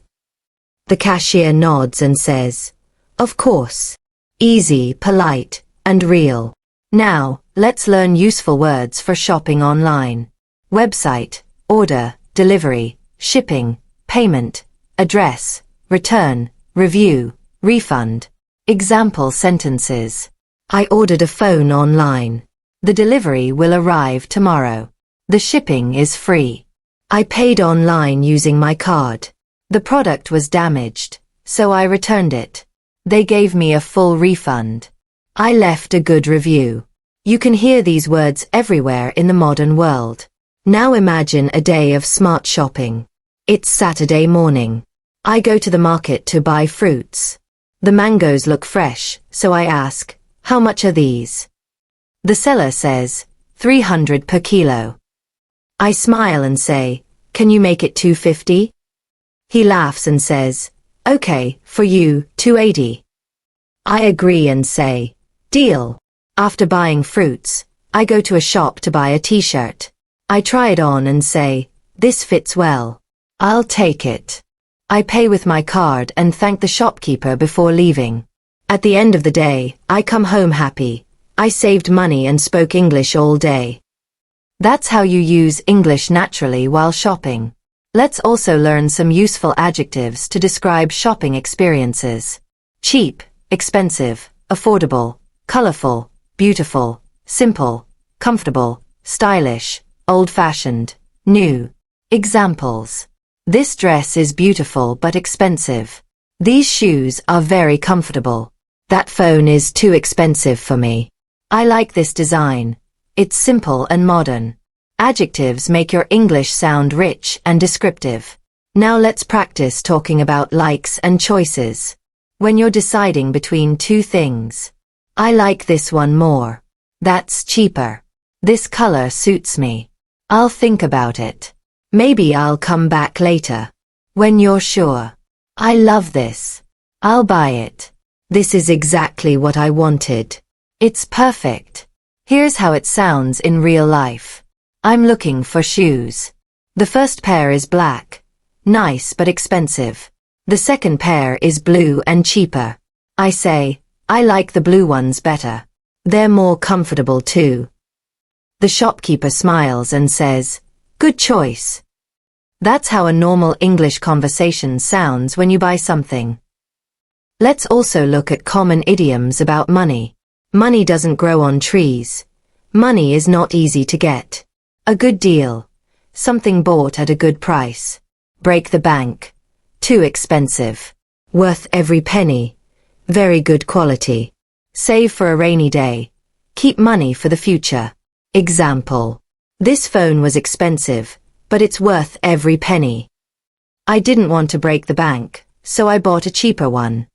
The cashier nods and says, "Of course." Easy, polite, and real. Now, let's learn useful words for shopping online. Website, order, delivery, shipping, payment, address, return, review, refund. Example sentences. I ordered a phone online. The delivery will arrive tomorrow. The shipping is free. I paid online using my card. The product was damaged, so I returned it. They gave me a full refund. I left a good review. You can hear these words everywhere in the modern world. Now imagine a day of smart shopping. It's Saturday morning. I go to the market to buy fruits. The mangoes look fresh, so I ask, "How much are these?" The seller says, 300 per kilo. I smile and say, "Can you make it 250? He laughs and says, "Okay, for you, 280. I agree and say, "Deal." After buying fruits, I go to a shop to buy a t-shirt. I try it on and say, "This fits well. I'll take it." I pay with my card and thank the shopkeeper before leaving. At the end of the day, I come home happy. I saved money and spoke English all day. That's how you use English naturally while shopping. Let's also learn some useful adjectives to describe shopping experiences. Cheap, expensive, affordable, colorful, beautiful, simple, comfortable, stylish, old-fashioned, new. Examples. This dress is beautiful but expensive. These shoes are very comfortable. That phone is too expensive for me. I like this design. It's simple and modern. Adjectives make your English sound rich and descriptive. Now let's practice talking about likes and choices. When you're deciding between two things. I like this one more. That's cheaper. This color suits me. I'll think about it. Maybe I'll come back later. When you're sure. I love this. I'll buy it. This is exactly what I wanted. It's perfect. Here's how it sounds in real life. I'm looking for shoes. The first pair is black. Nice but expensive. The second pair is blue and cheaper. I say, I like the blue ones better. They're more comfortable too. The shopkeeper smiles and says, "Good choice." That's how a normal English conversation sounds when you buy something. Let's also look at common idioms about money. Money doesn't grow on trees. Money is not easy to get. A good deal. Something bought at a good price. Break the bank. Too expensive. Worth every penny. Very good quality. Save for a rainy day. Keep money for the future. Example. This phone was expensive, but it's worth every penny. I didn't want to break the bank, so I bought a cheaper one.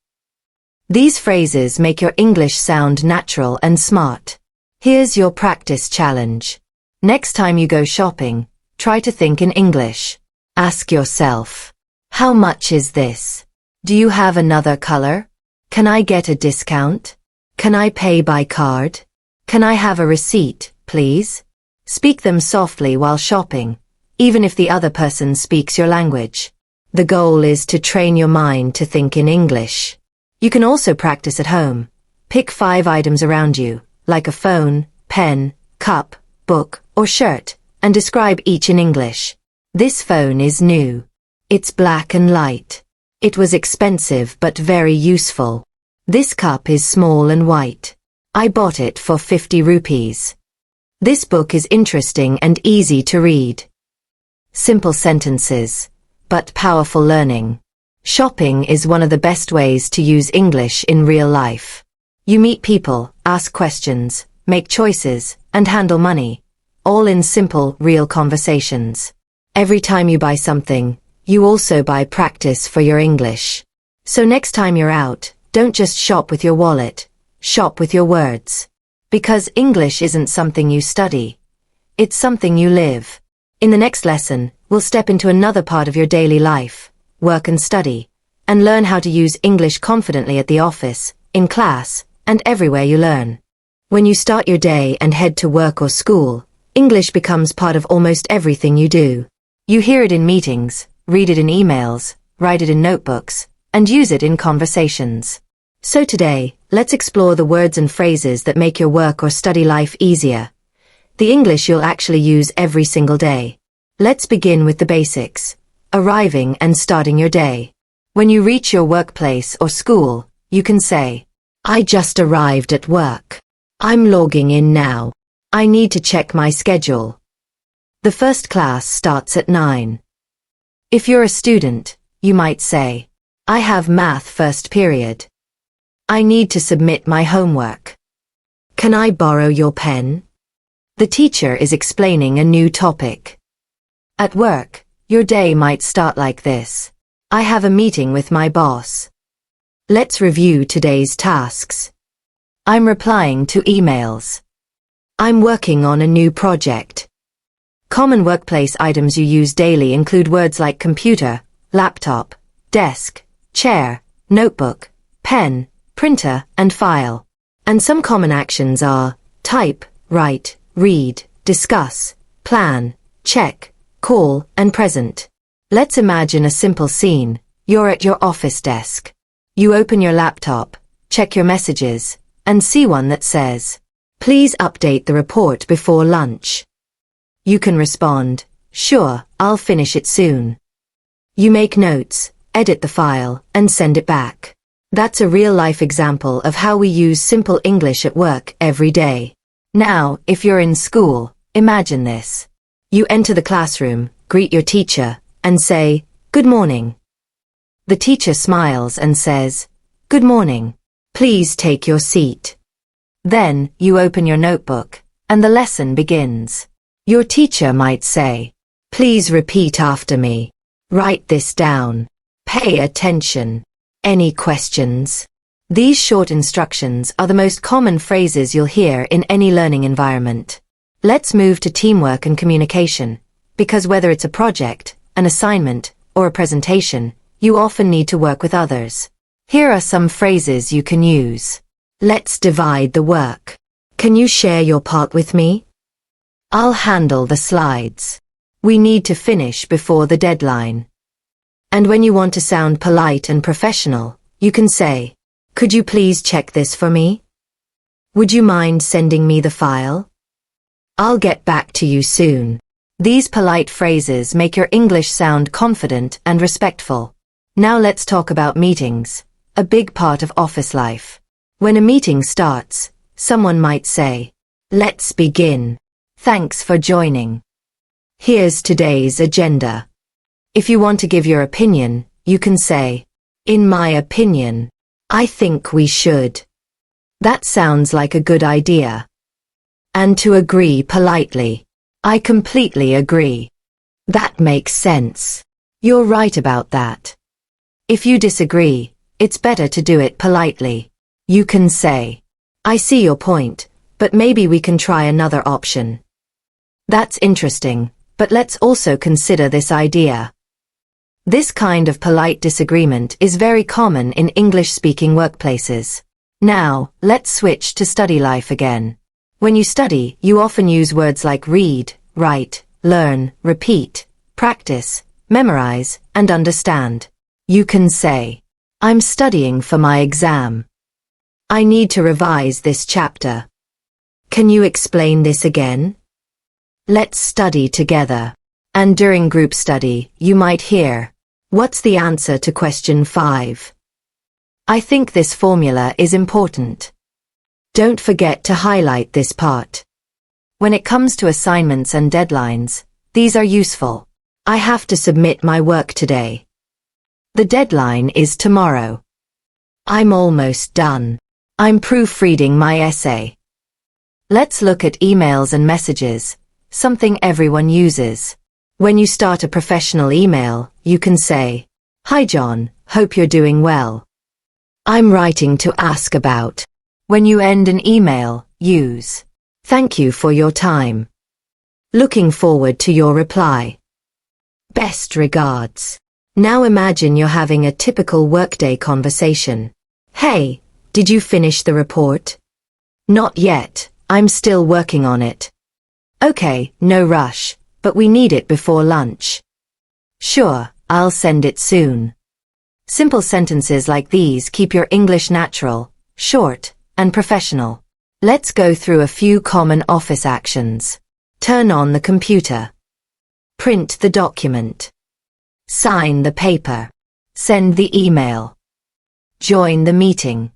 These phrases make your English sound natural and smart. Here's your practice challenge. Next time you go shopping, try to think in English. Ask yourself, how much is this? Do you have another color? Can I get a discount? Can I pay by card? Can I have a receipt, please? Speak them softly while shopping, even if the other person speaks your language. The goal is to train your mind to think in English. You can also practice at home. Pick 5 items around you, like a phone, pen, cup, book, or shirt, and describe each in English. This phone is new. It's black and light. It was expensive but very useful. This cup is small and white. I bought it for 50 rupees. This book is interesting and easy to read. Simple sentences, but powerful learning. Shopping is one of the best ways to use English in real life. You meet people, ask questions, make choices, and handle money, all in simple, real conversations. Every time you buy something, you also buy practice for your English. So next time you're out, don't just shop with your wallet, shop with your words. Because English isn't something you study. It's something you live. In the next lesson, we'll step into another part of your daily life, work and study, and learn how to use English confidently at the office, in class, and everywhere you learn. When you start your day and head to work or school, English becomes part of almost everything you do. You hear it in meetings, read it in emails, write it in notebooks, and use it in conversations. So today, let's explore the words and phrases that make your work or study life easier. The English you'll actually use every single day. Let's begin with the basics. Arriving and starting your day. When you reach your workplace or school, you can say, I just arrived at work. I'm logging in now. I need to check my schedule. The first class starts at 9. If you're a student, you might say, I have math first period. I need to submit my homework. Can I borrow your pen? The teacher is explaining a new topic. At work, your day might start like this. I have a meeting with my boss. Let's review today's tasks. I'm replying to emails. I'm working on a new project. Common workplace items you use daily include words like computer, laptop, desk, chair, notebook, pen, printer, and file. And some common actions are type, write, read, discuss, plan, check, call, and present. Let's imagine a simple scene. You're at your office desk. You open your laptop, check your messages, and see one that says, please update the report before lunch. You can respond, sure, I'll finish it soon. You make notes, edit the file, and send it back. That's a real-life example of how we use simple English at work every day. Now, if you're in school, imagine this. You enter the classroom, greet your teacher, and say, good morning. The teacher smiles and says, good morning. Please take your seat. Then, you open your notebook, and the lesson begins. Your teacher might say, please repeat after me. Write this down. Pay attention. Any questions? These short instructions are the most common phrases you'll hear in any learning environment. Let's move to teamwork and communication, because whether it's a project, an assignment, or a presentation, you often need to work with others. Here are some phrases you can use. Let's divide the work. Can you share your part with me? I'll handle the slides. We need to finish before the deadline. And when you want to sound polite and professional, you can say, could you please check this for me? Would you mind sending me the file? I'll get back to you soon. These polite phrases make your English sound confident and respectful. Now let's talk about meetings, a big part of office life. When a meeting starts, someone might say, let's begin. Thanks for joining. Here's today's agenda. If you want to give your opinion, you can say, in my opinion, I think we should. That sounds like a good idea. And to agree politely, I completely agree. That makes sense. You're right about that. If you disagree, it's better to do it politely. You can say, I see your point, but maybe we can try another option. That's interesting, but let's also consider this idea. This kind of polite disagreement is very common in English-speaking workplaces. Now, let's switch to study life again. When you study, you often use words like read, write, learn, repeat, practice, memorize, and understand. You can say, I'm studying for my exam. I need to revise this chapter. Can you explain this again? Let's study together. And during group study, you might hear, what's the answer to question 5? I think this formula is important. Don't forget to highlight this part. When it comes to assignments and deadlines, these are useful. I have to submit my work today. The deadline is tomorrow. I'm almost done. I'm proofreading my essay. Let's look at emails and messages, something everyone uses. When you start a professional email, you can say, "Hi John, hope you're doing well. I'm writing to ask about." When you end an email, use, "Thank you for your time. Looking forward to your reply. Best regards." Now imagine you're having a typical workday conversation. "Hey, did you finish the report?" "Not yet, I'm still working on it." "Okay, no rush, but we need it before lunch." "Sure, I'll send it soon." Simple sentences like these keep your English natural, short, and professional. Let's go through a few common office actions. Turn on the computer. Print the document. Sign the paper. Send the email. Join the meeting.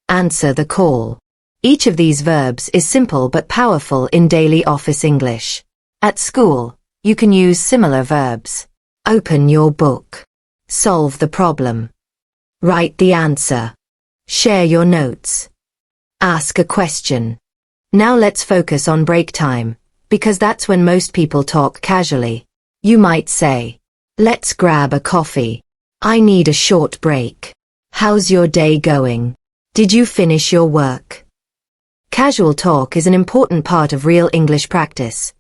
Answer the call. Each of these verbs is simple but powerful in daily office English. At school, you can use similar verbs. Open your book. Solve the problem. Write the answer. Share your notes. Ask a question. Now let's focus on break time, because that's when most people talk casually. You might say, "Let's grab a coffee. I need a short break. How's your day going? Did you finish your work?" Casual talk is an important part of real English practice.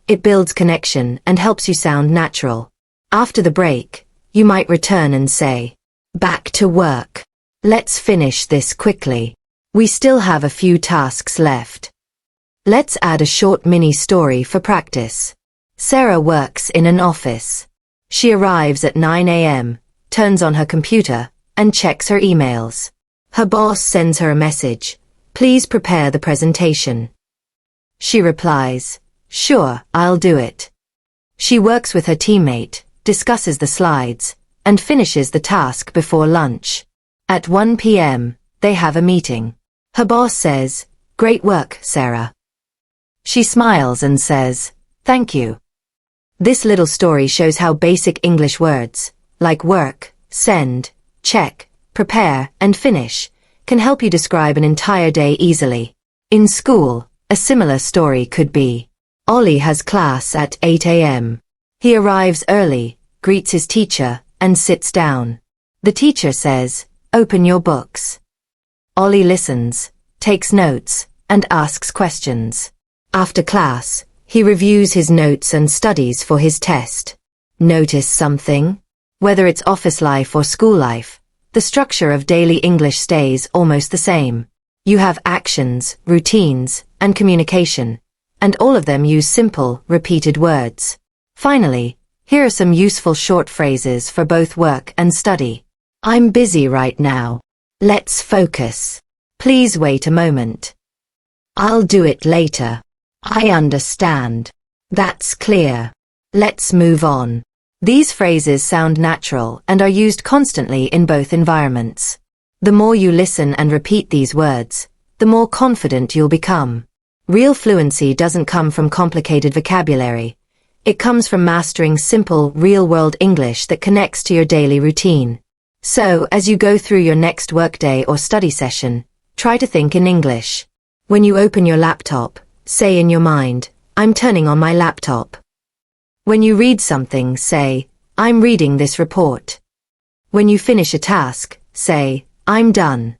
It builds connection and helps you sound natural. After the break, you might return and say, "Back to work. Let's finish this quickly. We still have a few tasks left." Let's add a short mini story for practice. Sarah works in an office. She arrives at 9 a.m., turns on her computer, and checks her emails. Her boss sends her a message, "Please prepare the presentation." She replies, "Sure, I'll do it." She works with her teammate, discusses the slides, and finishes the task before lunch. At 1 p.m., they have a meeting. Her boss says, "Great work, Sarah." She smiles and says, "Thank you." This little story shows how basic English words, like work, send, check, prepare, and finish, can help you describe an entire day easily. In school, a similar story could be, Ollie has class at 8 a.m. He arrives early, greets his teacher, and sits down. The teacher says, "Open your books." Ollie listens, takes notes, and asks questions. After class, he reviews his notes and studies for his test. Notice something? Whether it's office life or school life, the structure of daily English stays almost the same. You have actions, routines, and communication, and all of them use simple, repeated words. Finally, here are some useful short phrases for both work and study. "I'm busy right now. Let's focus. Please wait a moment. I'll do it later. I understand. That's clear. Let's move on." These phrases sound natural and are used constantly in both environments. The more you listen and repeat these words, the more confident you'll become. Real fluency doesn't come from complicated vocabulary. It comes from mastering simple, real-world English that connects to your daily routine. So, as you go through your next workday or study session, try to think in English. When you open your laptop, say in your mind, "I'm turning on my laptop." When you read something, say, "I'm reading this report." When you finish a task, say, "I'm done."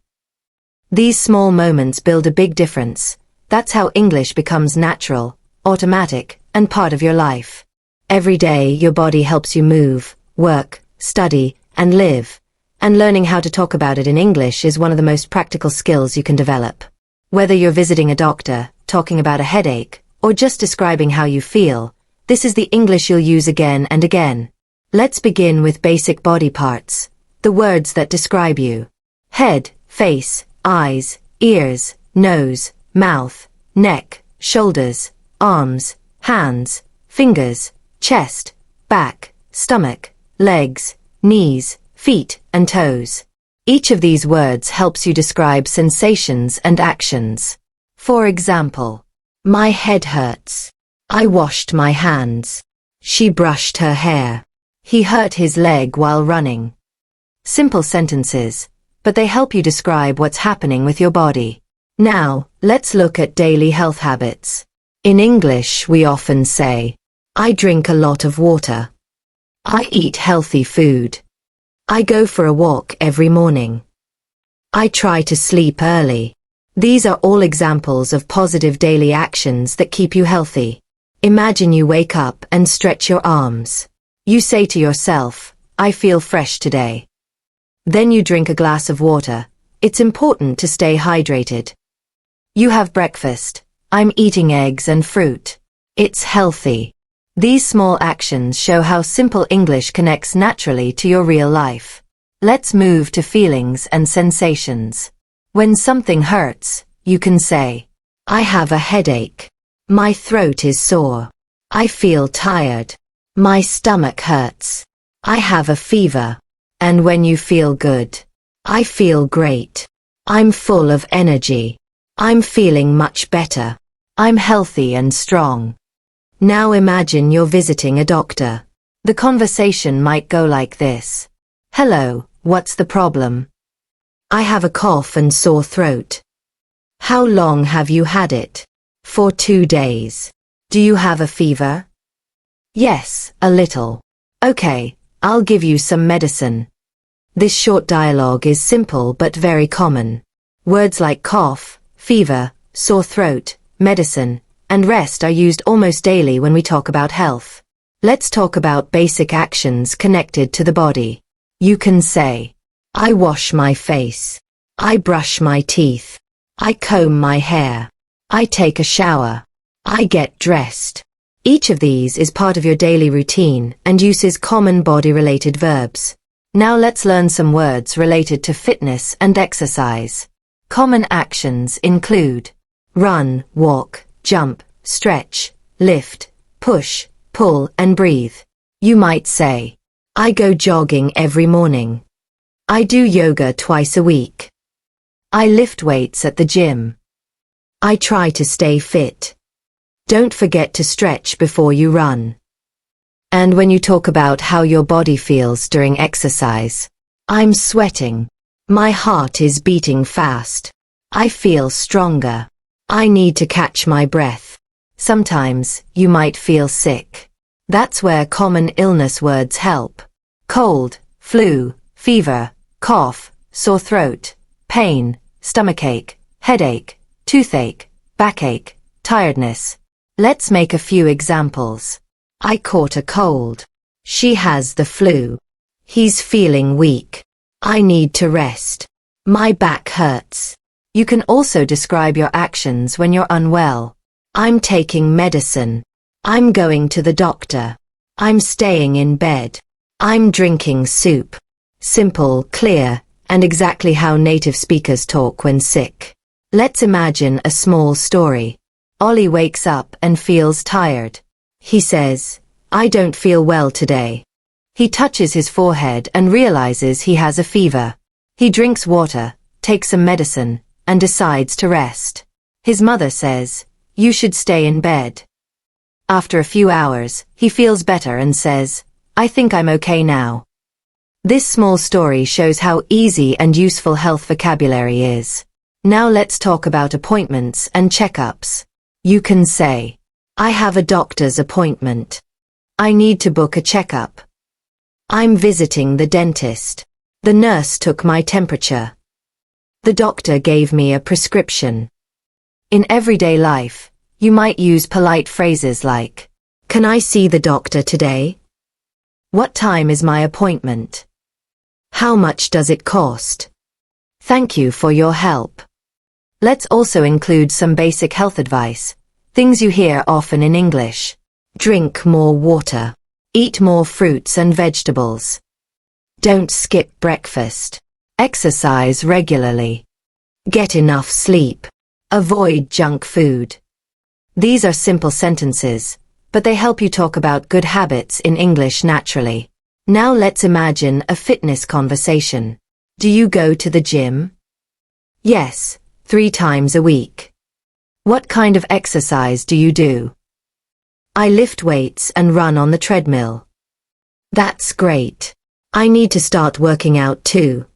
These small moments build a big difference. That's how English becomes natural, automatic, and part of your life. Every day, your body helps you move, work, study, and live. And learning how to talk about it in English is one of the most practical skills you can develop. Whether you're visiting a doctor, talking about a headache, or just describing how you feel, this is the English you'll use again and again. Let's begin with basic body parts, the words that describe you. Head, face, eyes, ears, nose, mouth, neck, shoulders, arms, hands, fingers, chest, back, stomach, legs, knees, feet, and toes. Each of these words helps you describe sensations and actions. For example, my head hurts. I washed my hands. She brushed her hair. He hurt his leg while running. Simple sentences, but they help you describe what's happening with your body. Now, let's look at daily health habits. In English, we often say, I drink a lot of water. I eat healthy food. I go for a walk every morning. I try to sleep early. These are all examples of positive daily actions that keep you healthy. Imagine you wake up and stretch your arms. You say to yourself, I feel fresh today. Then you drink a glass of water. It's important to stay hydrated. You have breakfast. I'm eating eggs and fruit. It's healthy. These small actions show how simple English connects naturally to your real life. Let's move to feelings and sensations. When something hurts, you can say, I have a headache. My throat is sore. I feel tired. My stomach hurts. I have a fever. And when you feel good, I feel great. I'm full of energy. I'm feeling much better. I'm healthy and strong. Now imagine you're visiting a doctor. The conversation might go like this. Hello, what's the problem? I have a cough and sore throat. How long have you had it? For 2 days. Do you have a fever? Yes, a little. Okay, I'll give you some medicine. This short dialogue is simple but very common. Words like cough, fever, sore throat, medicine, and rest are used almost daily when we talk about health. Let's talk about basic actions connected to the body. You can say, I wash my face. I brush my teeth. I comb my hair. I take a shower. I get dressed. Each of these is part of your daily routine and uses common body-related verbs. Now let's learn some words related to fitness and exercise. Common actions include run, walk, jump, stretch, lift, push, pull, and breathe. You might say, I go jogging every morning. I do yoga twice a week. I lift weights at the gym. I try to stay fit. Don't forget to stretch before you run. And when you talk about how your body feels during exercise, I'm sweating. My heart is beating fast. I feel stronger. I need to catch my breath. Sometimes, you might feel sick. That's where common illness words help. Cold, flu, fever, cough, sore throat, pain, stomachache, headache, toothache, backache, tiredness. Let's make a few examples. I caught a cold. She has the flu. He's feeling weak. I need to rest. My back hurts. You can also describe your actions when you're unwell. I'm taking medicine. I'm going to the doctor. I'm staying in bed. I'm drinking soup. Simple, clear, and exactly how native speakers talk when sick. Let's imagine a small story. Ollie wakes up and feels tired. He says, I don't feel well today. He touches his forehead and realizes he has a fever. He drinks water, takes some medicine, and decides to rest. His mother says, you should stay in bed. After a few hours, he feels better and says, I think I'm okay now. This small story shows how easy and useful health vocabulary is. Now let's talk about appointments and checkups. You can say, I have a doctor's appointment. I need to book a checkup. I'm visiting the dentist. The nurse took my temperature. The doctor gave me a prescription. In everyday life, you might use polite phrases like, can I see the doctor today? What time is my appointment? How much does it cost? Thank you for your help. Let's also include some basic health advice, things you hear often in English. Drink more water. Eat more fruits and vegetables. Don't skip breakfast. Exercise regularly. Get enough sleep. Avoid junk food. These are simple sentences, but they help you talk about good habits in English naturally. Now let's imagine a fitness conversation. Do you go to the gym? Yes, 3 times a week. What kind of exercise do you do? I lift weights and run on the treadmill. That's great. I need to start working out too.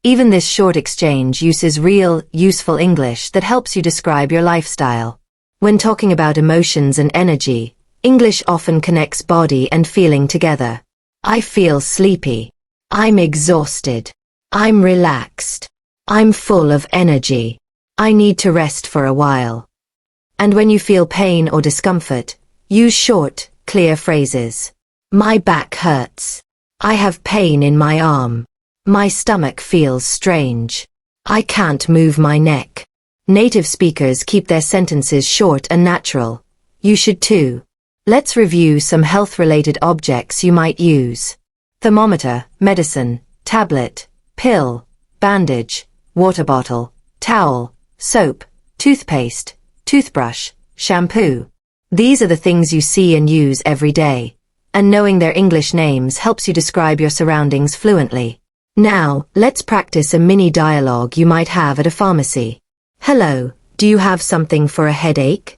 Even this short exchange uses real, useful English that helps you describe your lifestyle. When talking about emotions and energy, English often connects body and feeling together. I feel sleepy. I'm exhausted. I'm relaxed. I'm full of energy. I need to rest for a while. And when you feel pain or discomfort, use short, clear phrases. My back hurts. I have pain in my arm. My stomach feels strange. I can't move my neck. Native speakers keep their sentences short and natural. You should too. Let's review some health-related objects you might use. Thermometer, medicine, tablet, pill, bandage, water bottle, towel, soap, toothpaste, toothbrush, shampoo. These are the things you see and use every day, and knowing their English names helps you describe your surroundings fluently. Now, let's practice a mini dialogue you might have at a pharmacy. Hello, do you have something for a headache?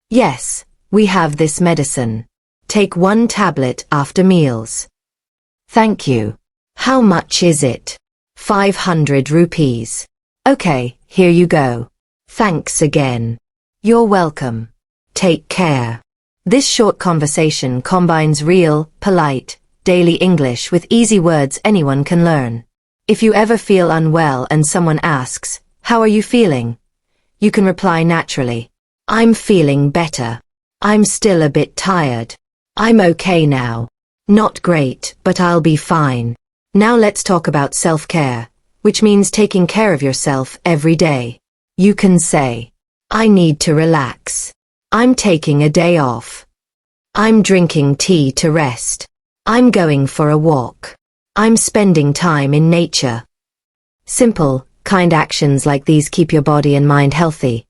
Yes, we have this medicine. Take 1 tablet after meals. Thank you. How much is it? 500 rupees. Okay, here you go. Thanks again. You're welcome. Take care. This short conversation combines real, polite, daily English with easy words anyone can learn. If you ever feel unwell and someone asks, "How are you feeling?" you can reply naturally. I'm feeling better. I'm still a bit tired. I'm okay now. Not great, but I'll be fine. Now let's talk about self-care, which means taking care of yourself every day. You can say, I need to relax. I'm taking a day off. I'm drinking tea to rest. I'm going for a walk. I'm spending time in nature. Simple, kind actions like these keep your body and mind healthy,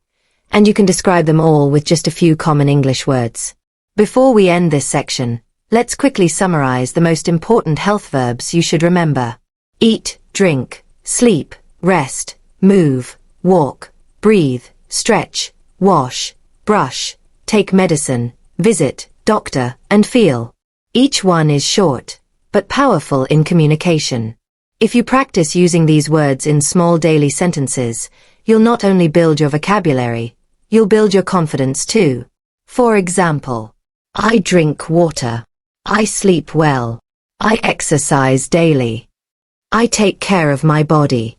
and you can describe them all with just a few common English words. Before we end this section, let's quickly summarize the most important health verbs you should remember. Eat, drink, sleep, rest, move, walk, breathe, stretch, wash, brush, take medicine, visit, doctor, and feel. Each one is short, but powerful in communication. If you practice using these words in small daily sentences, you'll not only build your vocabulary, you'll build your confidence too. For example, I drink water. I sleep well. I exercise daily. I take care of my body.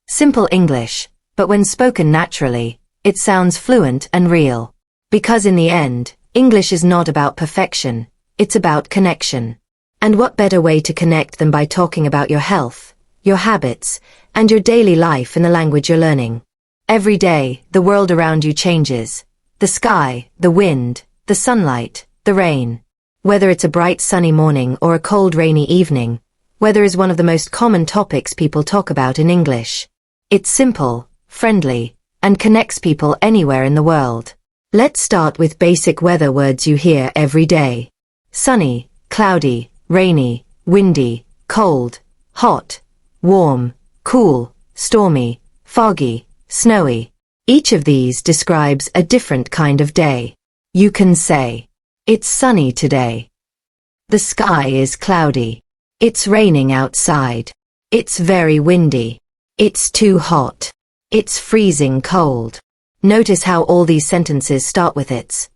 Simple English, but when spoken naturally, it sounds fluent and real. Because in the end, English is not about perfection, it's about connection. And what better way to connect than by talking about your health, your habits, and your daily life in the language you're learning. Every day, the world around you changes. The sky, the wind, the sunlight, the rain. Whether it's a bright sunny morning or a cold rainy evening, weather is one of the most common topics people talk about in English. It's simple, friendly, and connects people anywhere in the world. Let's start with basic weather words you hear every day. Sunny, cloudy, rainy, windy, cold, hot, warm, cool, stormy, foggy, snowy. Each of these describes a different kind of day. You can say, it's sunny today. The sky is cloudy. It's raining outside. It's very windy. It's too hot. It's freezing cold. Notice how all these sentences start with it's.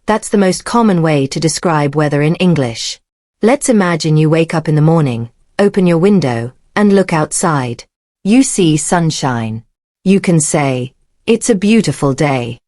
That's the most common way to describe weather in English. Let's imagine you wake up in the morning, open your window, and look outside. You see sunshine. You can say, it's a beautiful day.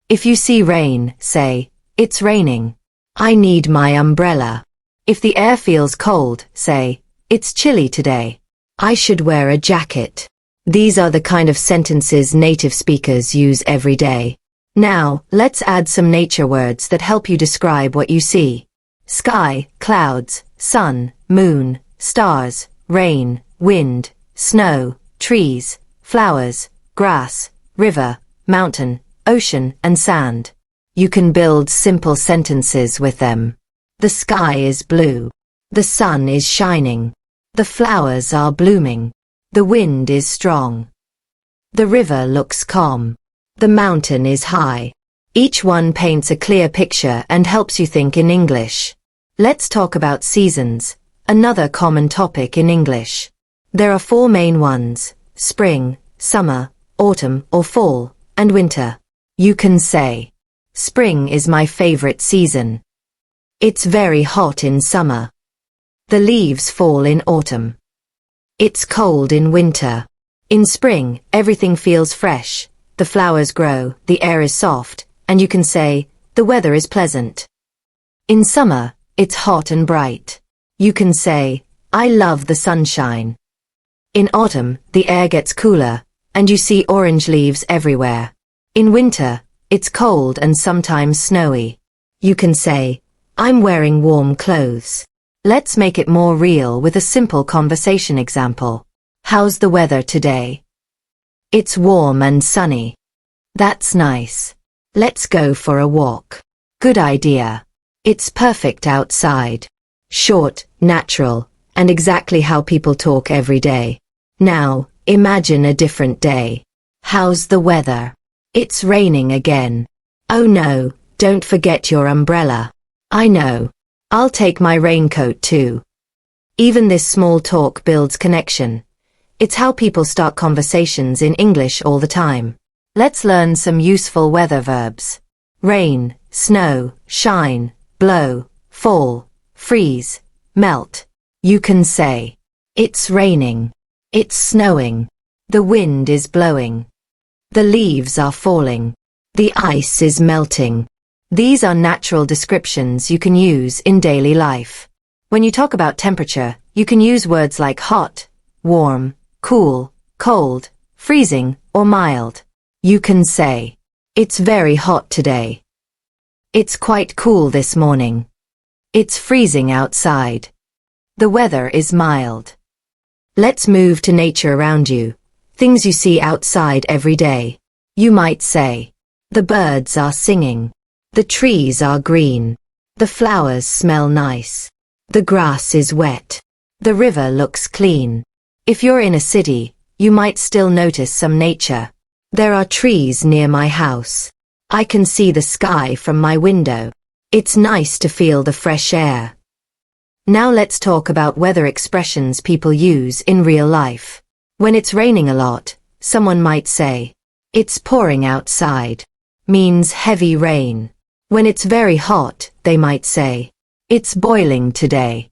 If you see rain, say, it's raining. I need my umbrella. If the air feels cold, say, it's chilly today. I should wear a jacket. These are the kind of sentences native speakers use every day. Now, let's add some nature words that help you describe what you see. Sky, clouds, sun, moon, stars, rain, wind, snow, trees, flowers, grass, river, mountain, ocean, and sand. You can build simple sentences with them. The sky is blue. The sun is shining. The flowers are blooming. The wind is strong. The river looks calm. The mountain is high. Each one paints a clear picture and helps you think in English. Let's talk about seasons, another common topic in English. There are 4 main ones: spring, summer, autumn or fall, and winter. You can say, spring is my favorite season. It's very hot in summer. The leaves fall in autumn. It's cold in winter. In spring, everything feels fresh. The flowers grow, the air is soft, and you can say, the weather is pleasant. In summer, it's hot and bright. You can say, I love the sunshine. In autumn, the air gets cooler, and you see orange leaves everywhere. In winter, it's cold and sometimes snowy. You can say, I'm wearing warm clothes. Let's make it more real with a simple conversation example. How's the weather today? It's warm and sunny. That's nice. Let's go for a walk. Good idea. It's perfect outside. Short, natural, and exactly how people talk every day. Now, imagine a different day. How's the weather? It's raining again. Oh no, don't forget your umbrella. I know. I'll take my raincoat too. Even this small talk builds connection. It's how people start conversations in English all the time. Let's learn some useful weather verbs. Rain, snow, shine, blow, fall, freeze, melt. You can say, it's raining. It's snowing. The wind is blowing. The leaves are falling. The ice is melting. These are natural descriptions you can use in daily life. When you talk about temperature, you can use words like hot, warm, cool, cold, freezing, or mild. You can say, it's very hot today. It's quite cool this morning. It's freezing outside. The weather is mild. Let's move to nature around you, things you see outside every day. You might say, the birds are singing. The trees are green. The flowers smell nice. The grass is wet. The river looks clean. If you're in a city, you might still notice some nature. There are trees near my house. I can see the sky from my window. It's nice to feel the fresh air. Now let's talk about weather expressions people use in real life. When it's raining a lot, someone might say, it's pouring outside. Means heavy rain. When it's very hot, they might say, it's boiling today.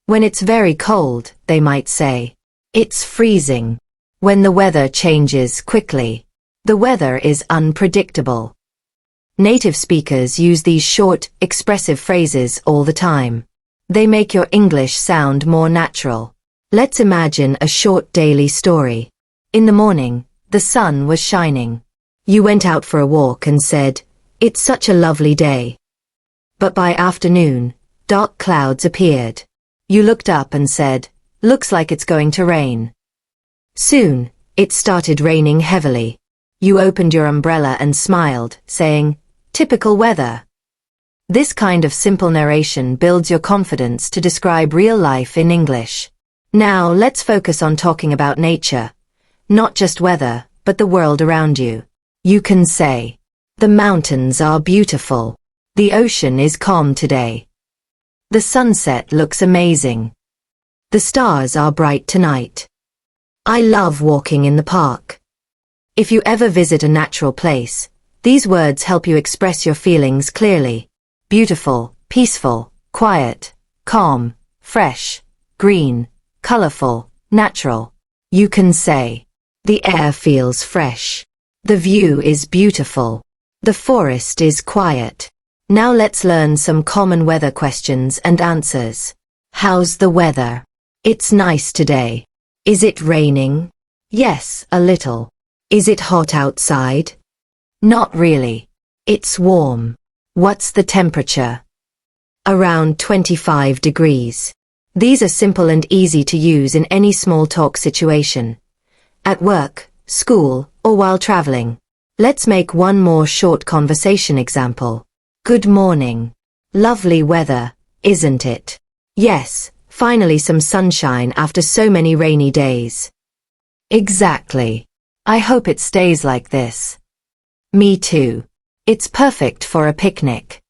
When it's very cold, they might say, it's freezing. When the weather changes quickly, the weather is unpredictable. Native speakers use these short, expressive phrases all the time. They make your English sound more natural. Let's imagine a short daily story. In the morning, the sun was shining. You went out for a walk and said, it's such a lovely day. But by afternoon, dark clouds appeared. You looked up and said, looks like it's going to rain. Soon, it started raining heavily. You opened your umbrella and smiled, saying, typical weather. This kind of simple narration builds your confidence to describe real life in English. Now let's focus on talking about nature. Not just weather, but the world around you. You can say, the mountains are beautiful. The ocean is calm today. The sunset looks amazing. The stars are bright tonight. I love walking in the park. If you ever visit a natural place, these words help you express your feelings clearly. Beautiful, peaceful, quiet, calm, fresh, green, colorful, natural. You can say, the air feels fresh. The view is beautiful. The forest is quiet. Now let's learn some common weather questions and answers. How's the weather? It's nice today. Is it raining? Yes, a little. Is it hot outside? Not really. It's warm. What's the temperature? Around 25 degrees. These are simple and easy to use in any small talk situation. At work, school, or while traveling. Let's make one more short conversation example. Good morning. Lovely weather, isn't it? Yes, finally some sunshine after so many rainy days. Exactly. I hope it stays like this. Me too. It's perfect for a picnic.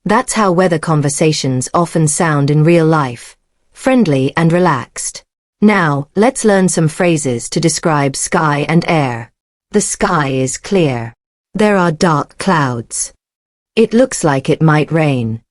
That's how weather conversations often sound in real life, friendly and relaxed. Now, let's learn some phrases to describe sky and air. The sky is clear. There are dark clouds. It looks like it might rain.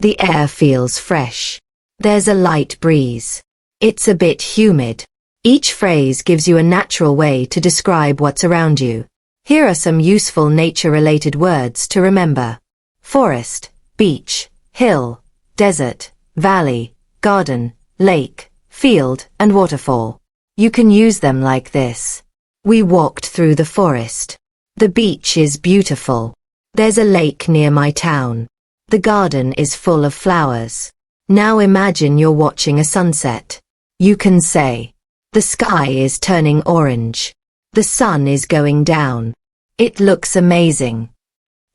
The air feels fresh. There's a light breeze. It's a bit humid. Each phrase gives you a natural way to describe what's around you. Here are some useful nature-related words to remember. Forest, beach, hill, desert, valley, garden, lake, field, and waterfall. You can use them like this. We walked through the forest. The beach is beautiful. There's a lake near my town. The garden is full of flowers. Now imagine you're watching a sunset. You can say, the sky is turning orange. The sun is going down. It looks amazing.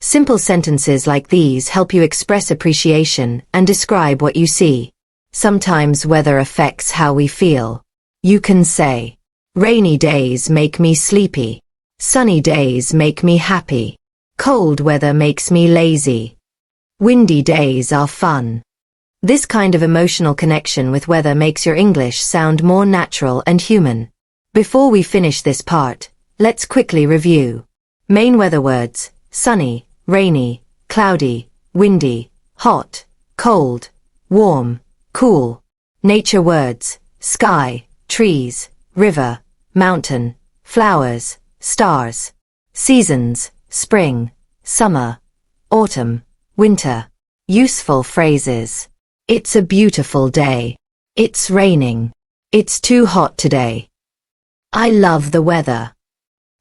Simple sentences like these help you express appreciation and describe what you see. Sometimes weather affects how we feel. You can say, rainy days make me sleepy. Sunny days make me happy. Cold weather makes me lazy. Windy days are fun. This kind of emotional connection with weather makes your English sound more natural and human. Before we finish this part, let's quickly review. Main weather words: sunny, rainy, cloudy, windy, hot, cold, warm, cool. Nature words: sky, trees, river, mountain, flowers, stars. Seasons: spring, summer, autumn, winter. Useful phrases: it's a beautiful day. It's raining. It's too hot today. I love the weather.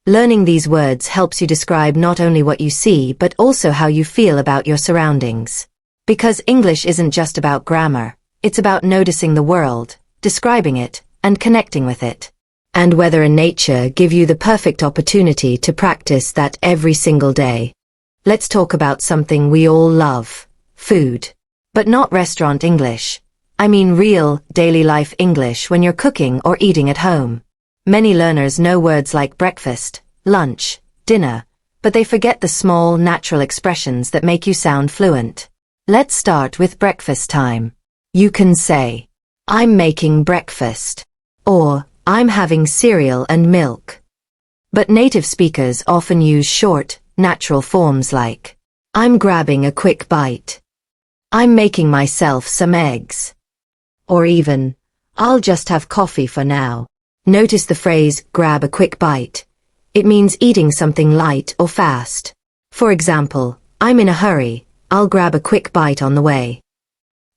Learning these words helps you describe not only what you see but also how you feel about your surroundings. Because English isn't just about grammar, it's about noticing the world, describing it, and connecting with it. And weather and nature give you the perfect opportunity to practice that every single day. Let's talk about something we all love: food. But not restaurant English. I mean real, daily life English when you're cooking or eating at home. Many learners know words like breakfast, lunch, dinner, but they forget the small, natural expressions that make you sound fluent. Let's start with breakfast time. You can say, I'm making breakfast, or I'm having cereal and milk. But native speakers often use short, natural forms like, I'm grabbing a quick bite. I'm making myself some eggs. Or even, I'll just have coffee for now. Notice the phrase, grab a quick bite. It means eating something light or fast. For example, I'm in a hurry, I'll grab a quick bite on the way.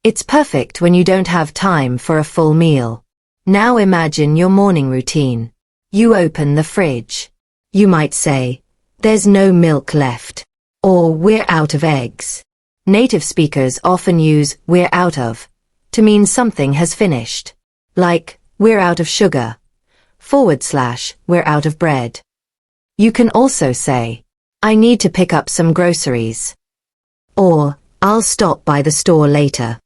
It's perfect when you don't have time for a full meal. Now imagine your morning routine. You open the fridge. You might say, there's no milk left. Or we're out of eggs. Native speakers often use we're out of to mean something has finished. Like, we're out of sugar. / we're out of bread. You can also say, I need to pick up some groceries. Or, I'll stop by the store later.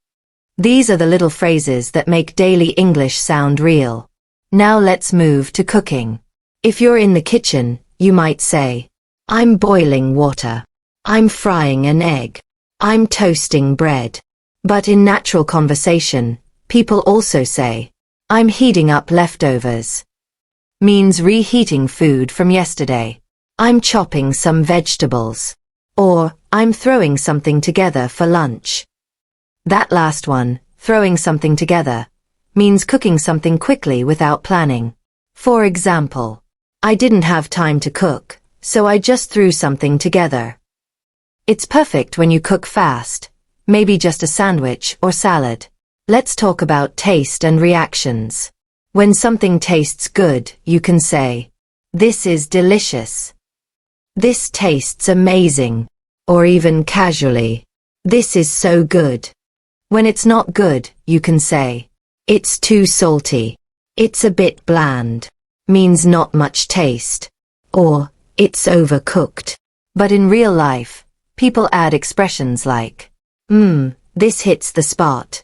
These are the little phrases that make daily English sound real. Now let's move to cooking. If you're in the kitchen, you might say, I'm boiling water. I'm frying an egg. I'm toasting bread. But in natural conversation, people also say, I'm heating up leftovers. Means reheating food from yesterday. I'm chopping some vegetables. Or, I'm throwing something together for lunch. That last one, throwing something together, means cooking something quickly without planning. For example, I didn't have time to cook, so I just threw something together. It's perfect when you cook fast, maybe just a sandwich or salad. Let's talk about taste and reactions. When something tastes good, you can say, this is delicious. This tastes amazing. Or even casually, this is so good. When it's not good, you can say, it's too salty. It's a bit bland. Means not much taste. Or, it's overcooked. But in real life, people add expressions like, this hits the spot.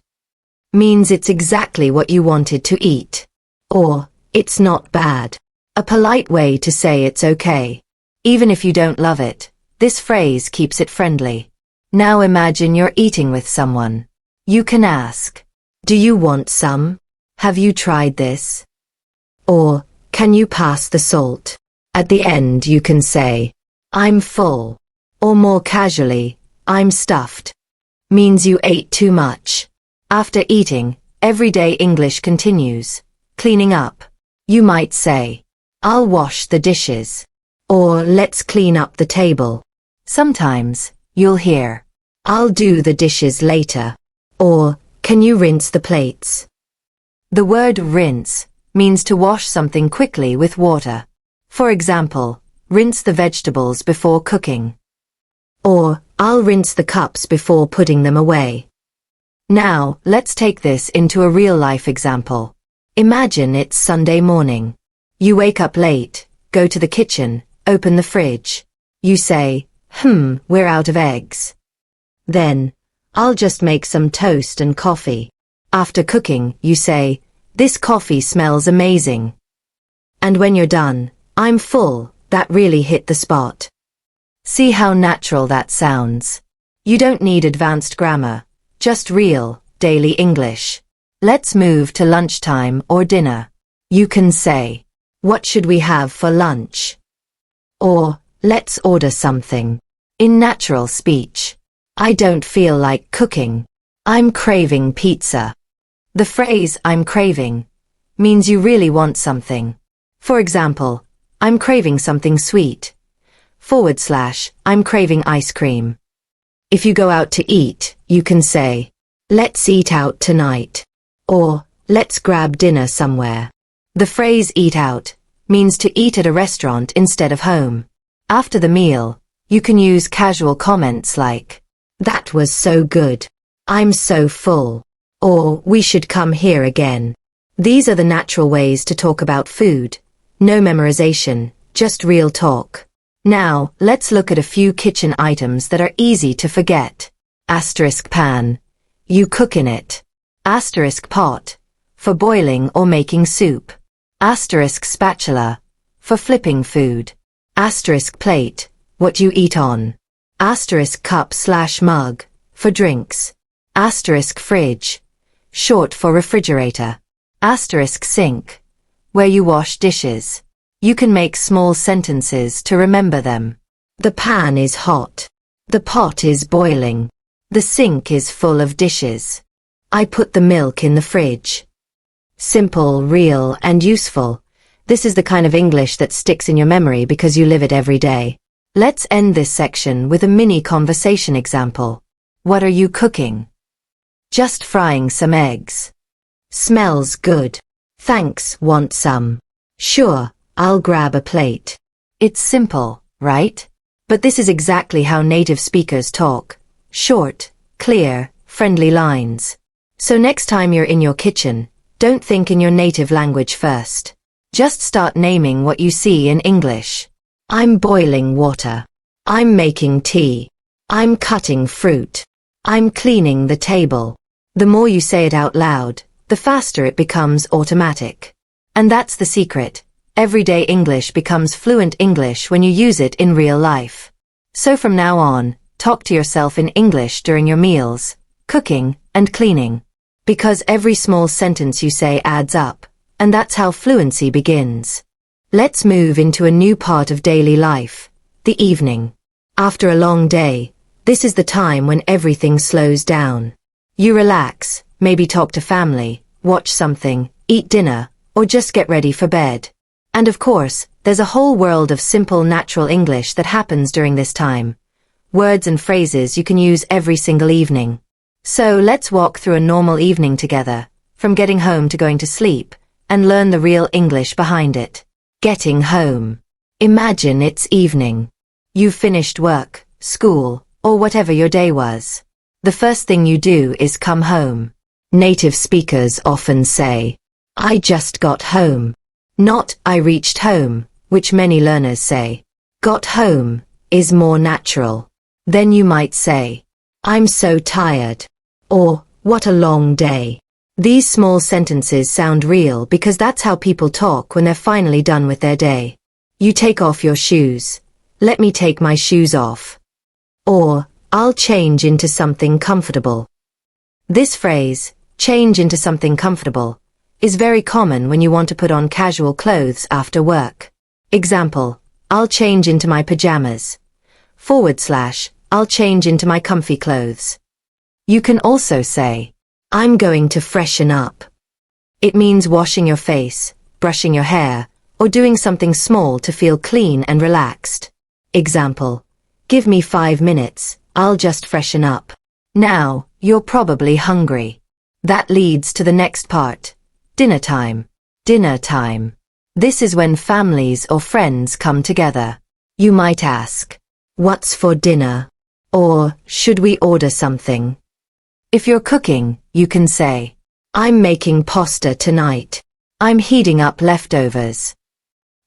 Means it's exactly what you wanted to eat. Or, it's not bad. A polite way to say it's okay. Even if you don't love it, this phrase keeps it friendly. Now imagine you're eating with someone. You can ask, do you want some? Have you tried this? Or, can you pass the salt? At the end you can say, I'm full. Or more casually, I'm stuffed. Means you ate too much. After eating, everyday English continues. Cleaning up. You might say, I'll wash the dishes. Or let's clean up the table. Sometimes, you'll hear, I'll do the dishes later. Or, can you rinse the plates? The word rinse means to wash something quickly with water. For example, rinse the vegetables before cooking. Or, I'll rinse the cups before putting them away. Now, let's take this into a real-life example. Imagine it's Sunday morning. You wake up late, go to the kitchen, open the fridge. You say, we're out of eggs. Then, I'll just make some toast and coffee. After cooking, you say, this coffee smells amazing. And when you're done, I'm full, that really hit the spot. See how natural that sounds. You don't need advanced grammar, just real, daily English. Let's move to lunchtime or dinner. You can say, what should we have for lunch? Or, let's order something. In natural speech, I don't feel like cooking. I'm craving pizza. The phrase, I'm craving, means you really want something. For example, I'm craving something sweet. / I'm craving ice cream. If you go out to eat, you can say, let's eat out tonight. Or, let's grab dinner somewhere. The phrase eat out means to eat at a restaurant instead of home. After the meal, you can use casual comments like, that was so good. I'm so full. Or, we should come here again. These are the natural ways to talk about food. No memorization, just real talk. Now, let's look at a few kitchen items that are easy to forget. Asterisk pan. You cook in it. Asterisk pot. For boiling or making soup. Asterisk spatula. For flipping food. Asterisk plate. What you eat on. Asterisk cup/mug. For drinks. Asterisk fridge. Short for refrigerator. Asterisk sink. Where you wash dishes. You can make small sentences to remember them. The pan is hot. The pot is boiling. The sink is full of dishes. I put the milk in the fridge. Simple, real, and useful. This is the kind of English that sticks in your memory because you live it every day. Let's end this section with a mini conversation example. What are you cooking? Just frying some eggs. Smells good. Thanks, want some? Sure, I'll grab a plate. It's simple, right? But this is exactly how native speakers talk. Short, clear, friendly lines. So next time you're in your kitchen, don't think in your native language first. Just start naming what you see in English. I'm boiling water. I'm making tea. I'm cutting fruit. I'm cleaning the table. The more you say it out loud, the faster it becomes automatic. And that's the secret. Everyday English becomes fluent English when you use it in real life. So from now on, talk to yourself in English during your meals, cooking, and cleaning. Because every small sentence you say adds up, and that's how fluency begins. Let's move into a new part of daily life, the evening. After a long day, this is the time when everything slows down. You relax, maybe talk to family, watch something, eat dinner, or just get ready for bed. And of course, there's a whole world of simple natural English that happens during this time. Words and phrases you can use every single evening. So let's walk through a normal evening together, from getting home to going to sleep, and learn the real English behind it. Getting home. Imagine it's evening. You've finished work, school, or whatever your day was. The first thing you do is come home. Native speakers often say, I just got home. Not, I reached home, which many learners say. got home is more natural. Then you might say, I'm so tired. Or, what a long day. These small sentences sound real because that's how people talk when they're finally done with their day. You take off your shoes. Let me take my shoes off. Or, I'll change into something comfortable. This phrase, change into something comfortable, is very common when you want to put on casual clothes after work. Example, I'll change into my pajamas. / I'll change into my comfy clothes. You can also say, I'm going to freshen up. It means washing your face, brushing your hair, or doing something small to feel clean and relaxed. Example, give me 5 minutes, I'll just freshen up. Now, you're probably hungry. That leads to the next part. Dinner time. Dinner time. This is when families or friends come together. You might ask, what's for dinner? Or, should we order something? If you're cooking, you can say, I'm making pasta tonight. I'm heating up leftovers.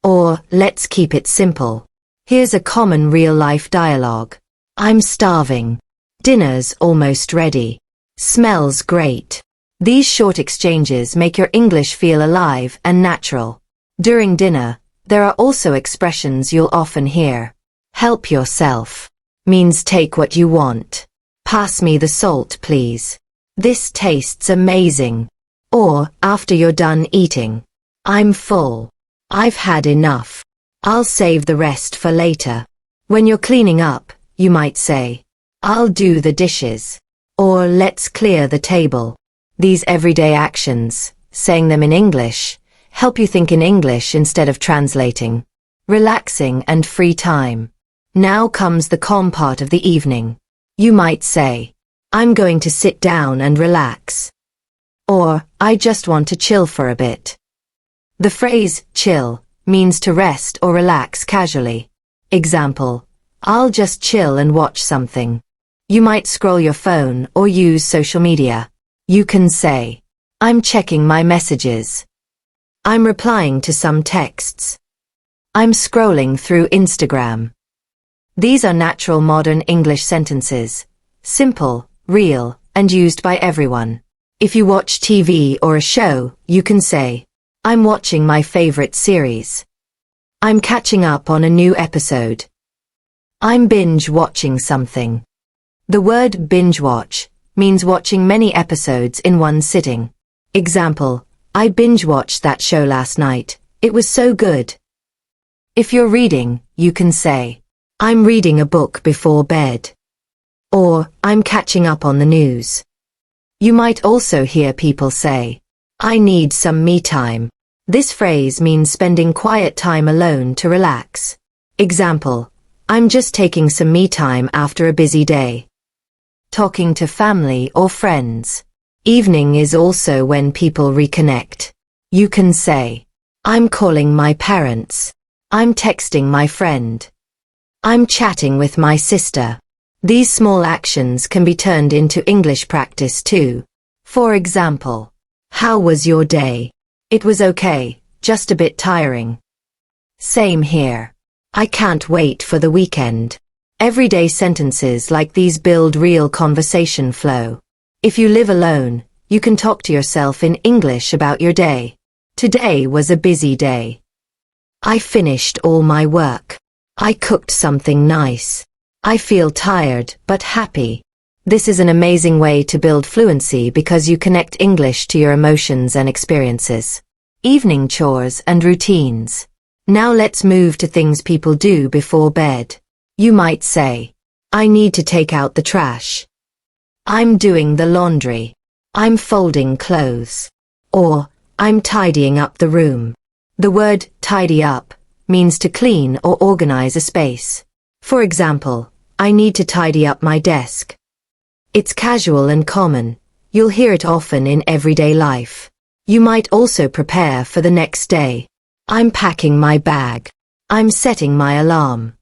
Or, let's keep it simple. Here's a common real-life dialogue. I'm starving. Dinner's almost ready. Smells great. These short exchanges make your English feel alive and natural. During dinner, there are also expressions you'll often hear. Help yourself means take what you want. Pass me the salt, please. This tastes amazing. Or, after you're done eating, I'm full. I've had enough. I'll save the rest for later. When you're cleaning up, you might say, I'll do the dishes. Or, let's clear the table. These everyday actions, saying them in English, help you think in English instead of translating. Relaxing and free time. Now comes the calm part of the evening. You might say, I'm going to sit down and relax. Or, I just want to chill for a bit. The phrase, chill, means to rest or relax casually. Example, I'll just chill and watch something. You might scroll your phone or use social media. You can say, I'm checking my messages. I'm replying to some texts. I'm scrolling through Instagram. These are natural modern English sentences. Simple, real, and used by everyone. If you watch TV or a show, you can say, I'm watching my favorite series. I'm catching up on a new episode. I'm binge watching something. The word binge watch means watching many episodes in one sitting. Example, I binge watched that show last night. It was so good. If you're reading, you can say, I'm reading a book before bed. Or, I'm catching up on the news. You might also hear people say, I need some me time. This phrase means spending quiet time alone to relax. Example, I'm just taking some me time after a busy day. Talking to family or friends. Evening is also when people reconnect. You can say, I'm calling my parents. I'm texting my friend. I'm chatting with my sister. These small actions can be turned into English practice too. For example, how was your day? It was okay, just a bit tiring. Same here. I can't wait for the weekend. Everyday sentences like these build real conversation flow. If you live alone, you can talk to yourself in English about your day. Today was a busy day. I finished all my work. I cooked something nice. I feel tired but happy. This is an amazing way to build fluency because you connect English to your emotions and experiences. Evening chores and routines. Now let's move to things people do before bed. You might say, I need to take out the trash. I'm doing the laundry. I'm folding clothes. Or, I'm tidying up the room. The word tidy up means to clean or organize a space. For example, I need to tidy up my desk. It's casual and common. You'll hear it often in everyday life. You might also prepare for the next day. I'm packing my bag. I'm setting my alarm.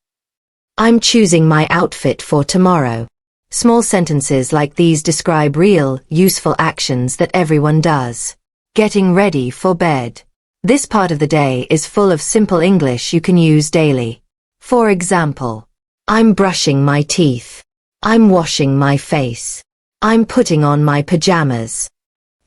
I'm choosing my outfit for tomorrow. Small sentences like these describe real, useful actions that everyone does. Getting ready for bed. This part of the day is full of simple English you can use daily. For example, I'm brushing my teeth. I'm washing my face. I'm putting on my pajamas.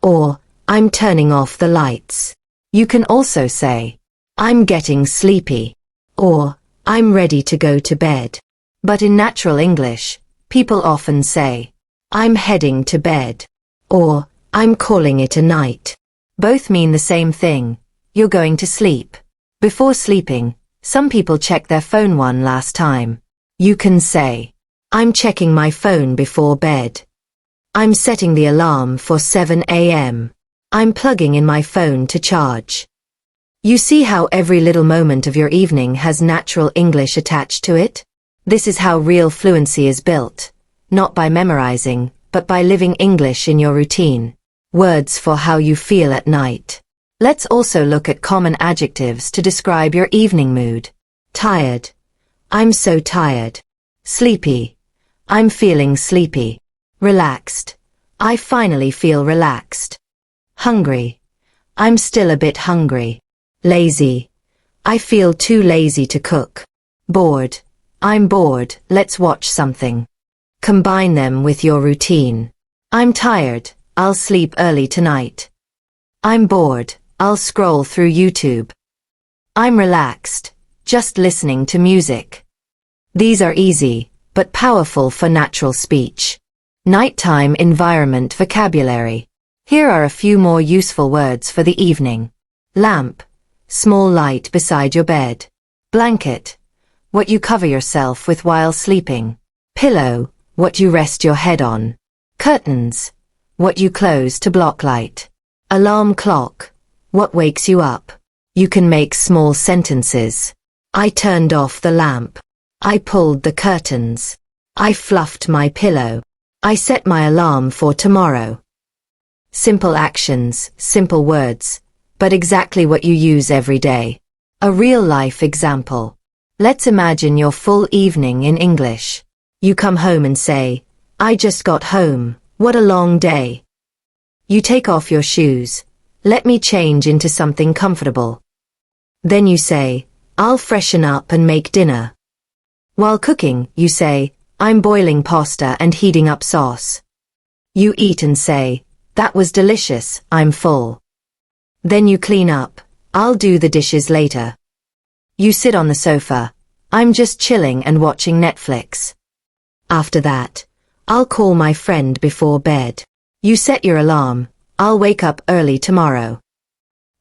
Or, I'm turning off the lights. You can also say, I'm getting sleepy. Or, I'm ready to go to bed. But in natural English, people often say, I'm heading to bed. Or, I'm calling it a night. Both mean the same thing. You're going to sleep. Before sleeping, some people check their phone one last time. You can say, I'm checking my phone before bed. I'm setting the alarm for 7 a.m. I'm plugging in my phone to charge. You see how every little moment of your evening has natural English attached to it? This is how real fluency is built, not by memorizing, but by living English in your routine. Words for how you feel at night. Let's also look at common adjectives to describe your evening mood. Tired. I'm so tired. Sleepy. I'm feeling sleepy. Relaxed. I finally feel relaxed. Hungry. I'm still a bit hungry. Lazy. I feel too lazy to cook. Bored. I'm bored, let's watch something. Combine them with your routine. I'm tired, I'll sleep early tonight. I'm bored, I'll scroll through YouTube. I'm relaxed, just listening to music. These are easy, but powerful for natural speech. Nighttime environment vocabulary. Here are a few more useful words for the evening. Lamp, small light beside your bed. Blanket, what you cover yourself with while sleeping. Pillow, what you rest your head on. Curtains, what you close to block light. Alarm clock, what wakes you up. You can make small sentences. I turned off the lamp. I pulled the curtains. I fluffed my pillow. I set my alarm for tomorrow. Simple actions, simple words, but exactly what you use every day. A real-life example. Let's imagine your full evening in English. You come home and say, I just got home, what a long day. You take off your shoes. Let me change into something comfortable. Then you say, I'll freshen up and make dinner. While cooking, you say, I'm boiling pasta and heating up sauce. You eat and say, that was delicious, I'm full. Then you clean up, I'll do the dishes later. You sit on the sofa, I'm just chilling and watching Netflix. After that, I'll call my friend before bed. You set your alarm, I'll wake up early tomorrow.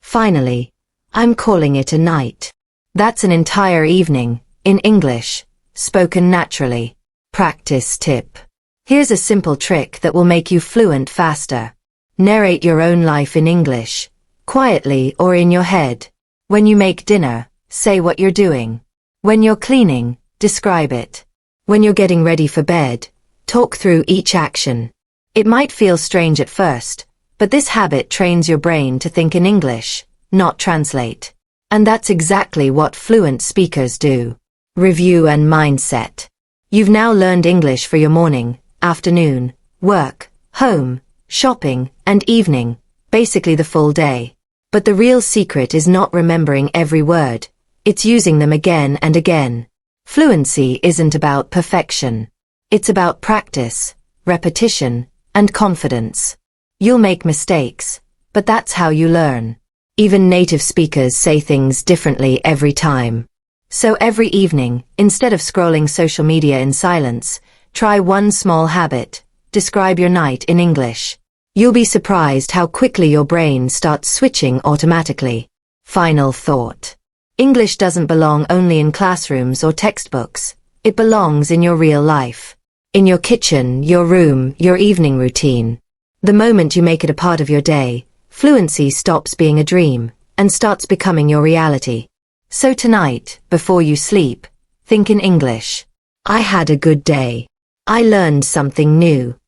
Finally, I'm calling it a night. That's an entire evening, in English, spoken naturally. Practice tip. Here's a simple trick that will make you fluent faster. Narrate your own life in English, quietly or in your head. When you make dinner, say what you're doing. When you're cleaning, describe it. When you're getting ready for bed, talk through each action. It might feel strange at first, but this habit trains your brain to think in English, not translate. And that's exactly what fluent speakers do. Review and mindset. You've now learned English for your morning, afternoon, work, home, shopping, and evening, basically the full day. But the real secret is not remembering every word, it's using them again and again. Fluency isn't about perfection. It's about practice, repetition, and confidence. You'll make mistakes, but that's how you learn. Even native speakers say things differently every time. So every evening, instead of scrolling social media in silence, try one small habit. Describe your night in English. You'll be surprised how quickly your brain starts switching automatically. Final thought. English doesn't belong only in classrooms or textbooks. It belongs in your real life. In your kitchen, your room, your evening routine. The moment you make it a part of your day, fluency stops being a dream and starts becoming your reality. So tonight, before you sleep, think in English. I had a good day. I learned something new.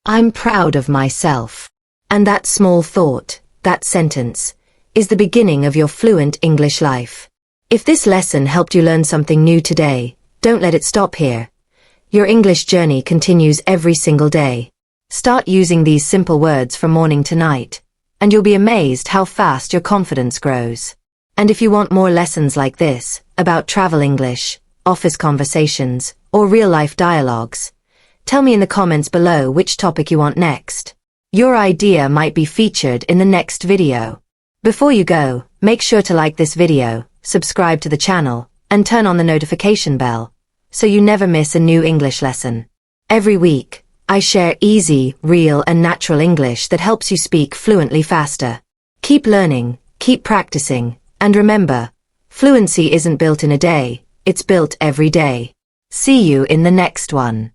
I'm proud of myself. And that small thought, that sentence, is the beginning of your fluent English life. If this lesson helped you learn something new today, don't let it stop here. Your English journey continues every single day. Start using these simple words from morning to night, and you'll be amazed how fast your confidence grows. And if you want more lessons like this, about travel English, office conversations, or real-life dialogues? Tell me in the comments below which topic you want next. Your idea might be featured in the next video. Before you go, make sure to like this video, subscribe to the channel, and turn on the notification bell, so you never miss a new English lesson. Every week, I share easy, real, and natural English that helps you speak fluently faster. Keep learning, keep practicing, and remember, fluency isn't built in a day, it's built every day. See you in the next one.